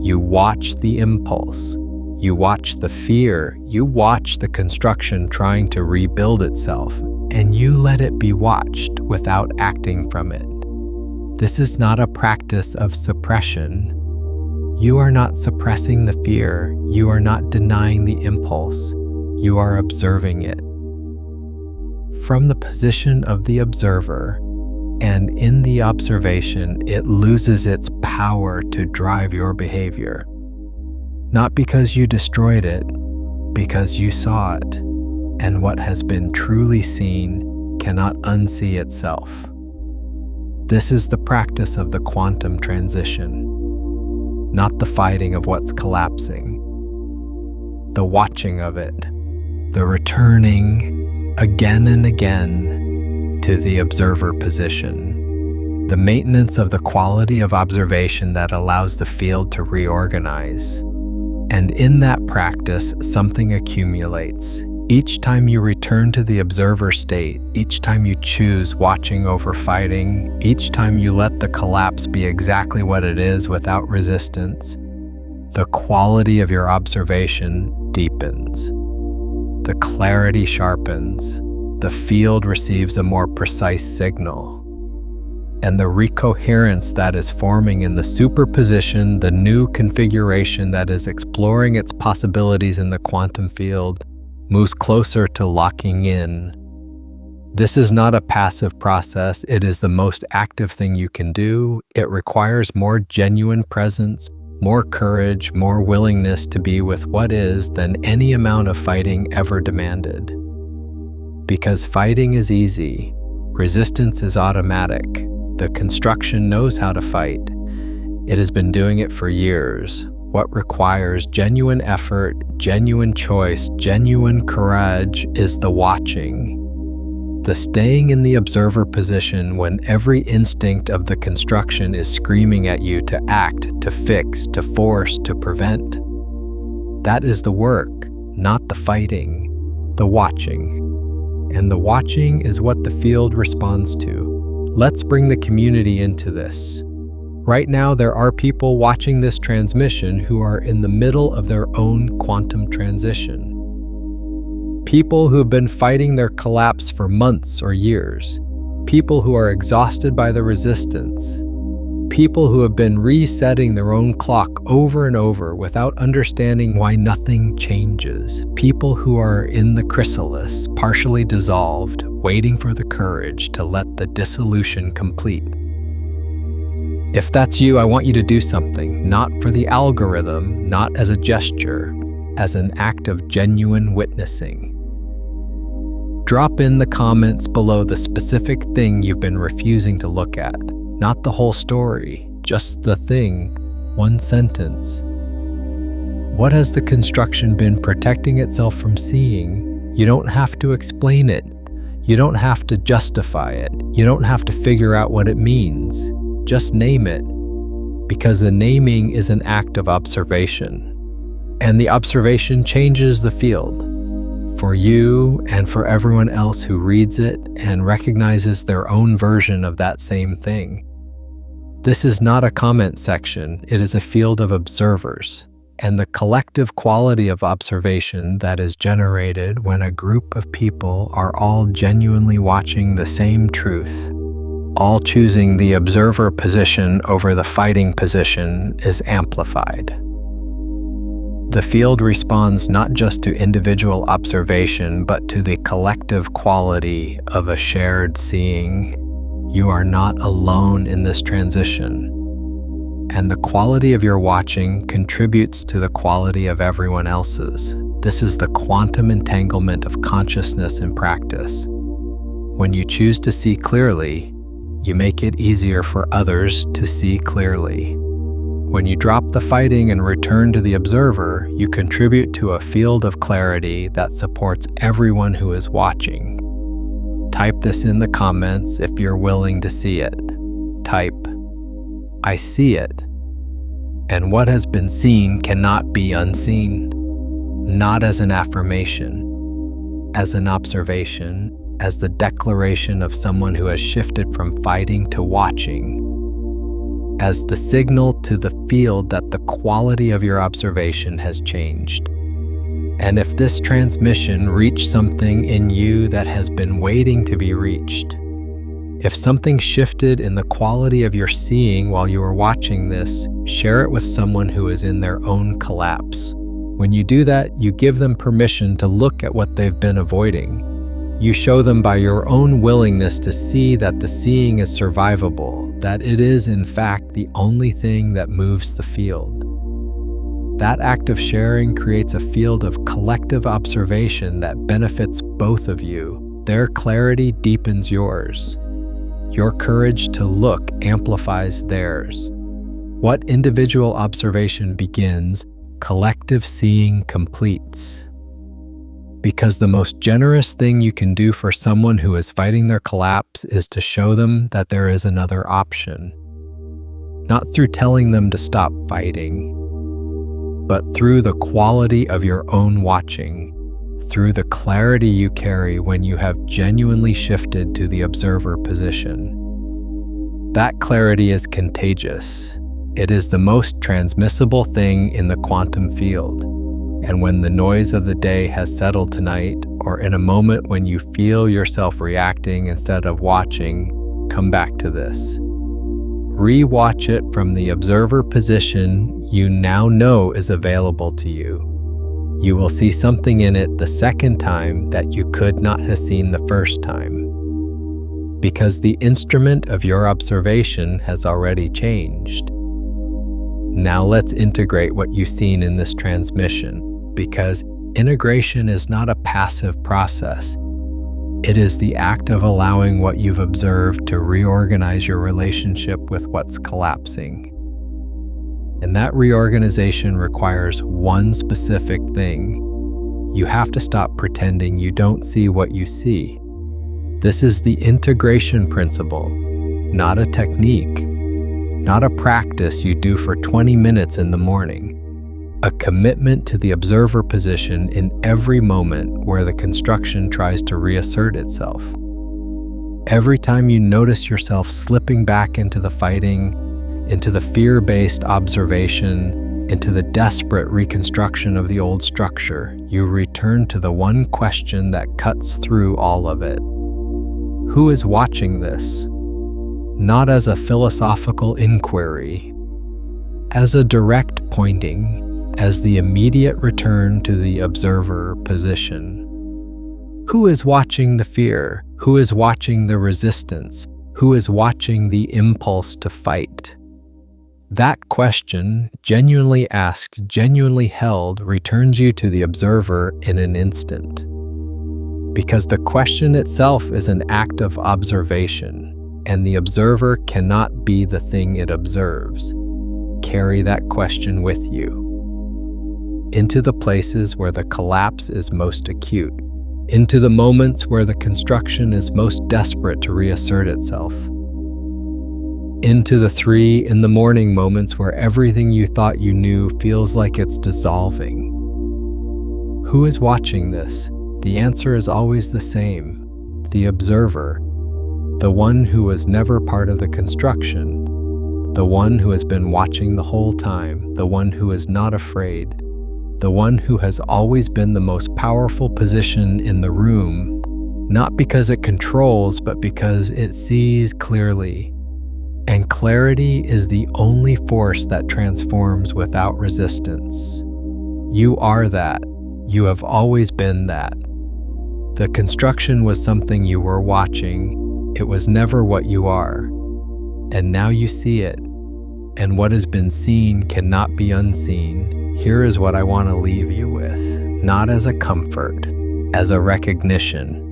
Speaker 1: You watch the impulse. You watch the fear. You watch the construction trying to rebuild itself, and you let it be watched without acting from it. This is not a practice of suppression. You are not suppressing the fear. You are not denying the impulse. You are observing it. From the position of the observer, and in the observation, it loses its power to drive your behavior. Not because you destroyed it, because you saw it, and what has been truly seen cannot unsee itself. This is the practice of the quantum transition, not the fighting of what's collapsing, the watching of it, the returning again and again to the observer position, the maintenance of the quality of observation that allows the field to reorganize. And in that practice, something accumulates. Each time you return to the observer state, each time you choose watching over fighting, each time you let the collapse be exactly what it is without resistance, the quality of your observation deepens. The clarity sharpens. The field receives a more precise signal. And the recoherence that is forming in the superposition, the new configuration that is exploring its possibilities in the quantum field, moves closer to locking in. This is not a passive process. It is the most active thing you can do. It requires more genuine presence, more courage, more willingness to be with what is than any amount of fighting ever demanded. Because fighting is easy, resistance is automatic. The construction knows how to fight. It has been doing it for years. What requires genuine effort, genuine choice, genuine courage is the watching. The staying in the observer position when every instinct of the construction is screaming at you to act, to fix, to force, to prevent. That is the work, not the fighting, the watching. And the watching is what the field responds to. Let's bring the community into this. Right now, there are people watching this transmission who are in the middle of their own quantum transition. People who have been fighting their collapse for months or years. People who are exhausted by the resistance. People who have been resetting their own clock over and over without understanding why nothing changes. People who are in the chrysalis, partially dissolved, waiting for the courage to let the dissolution complete. If that's you, I want you to do something, not for the algorithm, not as a gesture, as an act of genuine witnessing. Drop in the comments below the specific thing you've been refusing to look at. Not the whole story, just the thing, one sentence. What has the construction been protecting itself from seeing? You don't have to explain it. You don't have to justify it. You don't have to figure out what it means. Just name it, because the naming is an act of observation. And the observation changes the field. For you and for everyone else who reads it and recognizes their own version of that same thing. This is not a comment section, it is a field of observers, and the collective quality of observation that is generated when a group of people are all genuinely watching the same truth, all choosing the observer position over the fighting position, is amplified. The field responds not just to individual observation, but to the collective quality of a shared seeing. You are not alone in this transition, and the quality of your watching contributes to the quality of everyone else's. This is the quantum entanglement of consciousness in practice. When you choose to see clearly, you make it easier for others to see clearly. When you drop the fighting and return to the observer, you contribute to a field of clarity that supports everyone who is watching. Type this in the comments if you're willing to see it. Type, "I see it." And what has been seen cannot be unseen. Not as an affirmation, as an observation, as the declaration of someone who has shifted from fighting to watching. As the signal to the field that the quality of your observation has changed. And if this transmission reached something in you that has been waiting to be reached, if something shifted in the quality of your seeing while you were watching this, share it with someone who is in their own collapse. When you do that, you give them permission to look at what they've been avoiding. You show them by your own willingness to see that the seeing is survivable, that it is in fact the only thing that moves the field. That act of sharing creates a field of collective observation that benefits both of you. Their clarity deepens yours. Your courage to look amplifies theirs. What individual observation begins, collective seeing completes. Because the most generous thing you can do for someone who is fighting their collapse is to show them that there is another option. Not through telling them to stop fighting, but through the quality of your own watching, through the clarity you carry when you have genuinely shifted to the observer position. That clarity is contagious. It is the most transmissible thing in the quantum field. And when the noise of the day has settled tonight, or in a moment when you feel yourself reacting instead of watching, come back to this. Re-watch it from the observer position you now know is available to you. You will see something in it the second time that you could not have seen the first time. Because the instrument of your observation has already changed. Now let's integrate what you've seen in this transmission. Because integration is not a passive process. It is the act of allowing what you've observed to reorganize your relationship with what's collapsing. And that reorganization requires one specific thing. You have to stop pretending you don't see what you see. This is the integration principle, not a technique, not a practice you do for 20 minutes in the morning. A commitment to the observer position in every moment where the construction tries to reassert itself. Every time you notice yourself slipping back into the fighting, into the fear-based observation, into the desperate reconstruction of the old structure, you return to the one question that cuts through all of it. Who is watching this? Not as a philosophical inquiry, as a direct pointing, as the immediate return to the observer position. Who is watching the fear? Who is watching the resistance? Who is watching the impulse to fight? That question, genuinely asked, genuinely held, returns you to the observer in an instant. Because the question itself is an act of observation, and the observer cannot be the thing it observes. Carry that question with you into the places where the collapse is most acute, into the moments where the construction is most desperate to reassert itself, into the 3 in the morning moments where everything you thought you knew feels like it's dissolving. Who is watching this? The answer is always the same: the observer, the one who was never part of the construction, the one who has been watching the whole time, the one who is not afraid, the one who has always been the most powerful position in the room, not because it controls, but because it sees clearly. And clarity is the only force that transforms without resistance. You are that. You have always been that. The construction was something you were watching. It was never what you are. And now you see it. And what has been seen cannot be unseen. Here is what I want to leave you with, not as a comfort, as a recognition.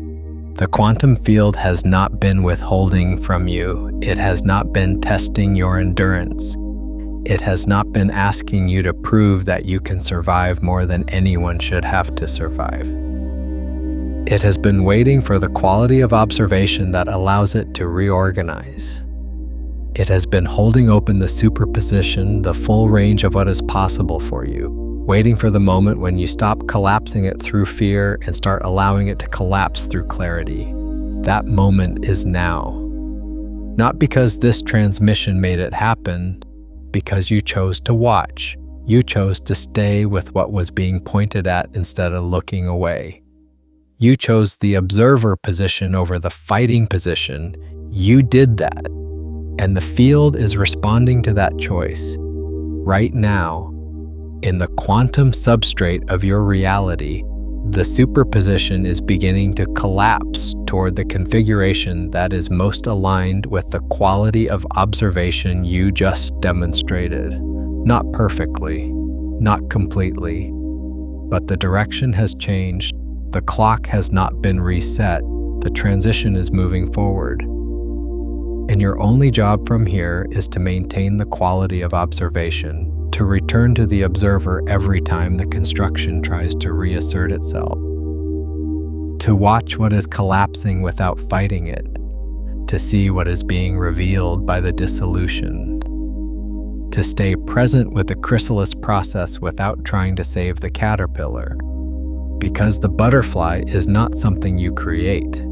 Speaker 1: The quantum field has not been withholding from you. It has not been testing your endurance. It has not been asking you to prove that you can survive more than anyone should have to survive. It has been waiting for the quality of observation that allows it to reorganize. It has been holding open the superposition, the full range of what is possible for you, waiting for the moment when you stop collapsing it through fear and start allowing it to collapse through clarity. That moment is now. Not because this transmission made it happen, because you chose to watch. You chose to stay with what was being pointed at instead of looking away. You chose the observer position over the fighting position. You did that. And the field is responding to that choice. Right now, in the quantum substrate of your reality, the superposition is beginning to collapse toward the configuration that is most aligned with the quality of observation you just demonstrated. Not perfectly, not completely, but the direction has changed. The clock has not been reset. The transition is moving forward. And your only job from here is to maintain the quality of observation, to return to the observer every time the construction tries to reassert itself, to watch what is collapsing without fighting it, to see what is being revealed by the dissolution, to stay present with the chrysalis process without trying to save the caterpillar, because the butterfly is not something you create.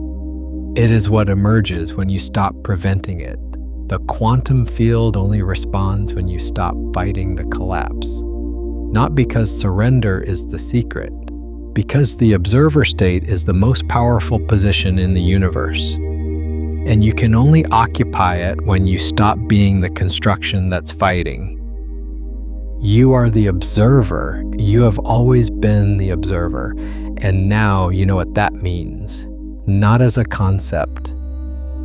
Speaker 1: It is what emerges when you stop preventing it. The quantum field only responds when you stop fighting the collapse. Not because surrender is the secret, because the observer state is the most powerful position in the universe. And you can only occupy it when you stop being the construction that's fighting. You are the observer. You have always been the observer. And now you know what that means. Not as a concept,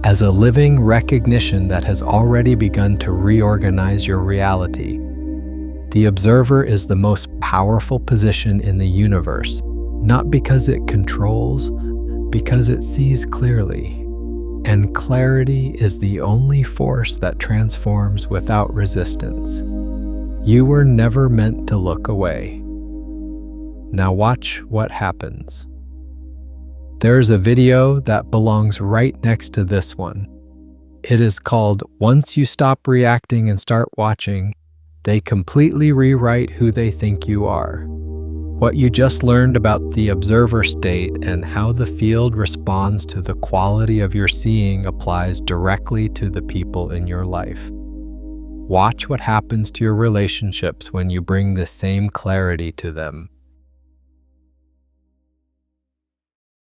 Speaker 1: as a living recognition that has already begun to reorganize your reality. The observer is the most powerful position in the universe, not because it controls, because it sees clearly. And clarity is the only force that transforms without resistance. You were never meant to look away. Now watch what happens. There's a video that belongs right next to this one. It is called "Once You Stop Reacting and Start Watching, They Completely Rewrite Who They Think You Are." What you just learned about the observer state and how the field responds to the quality of your seeing applies directly to the people in your life. Watch what happens to your relationships when you bring the same clarity to them.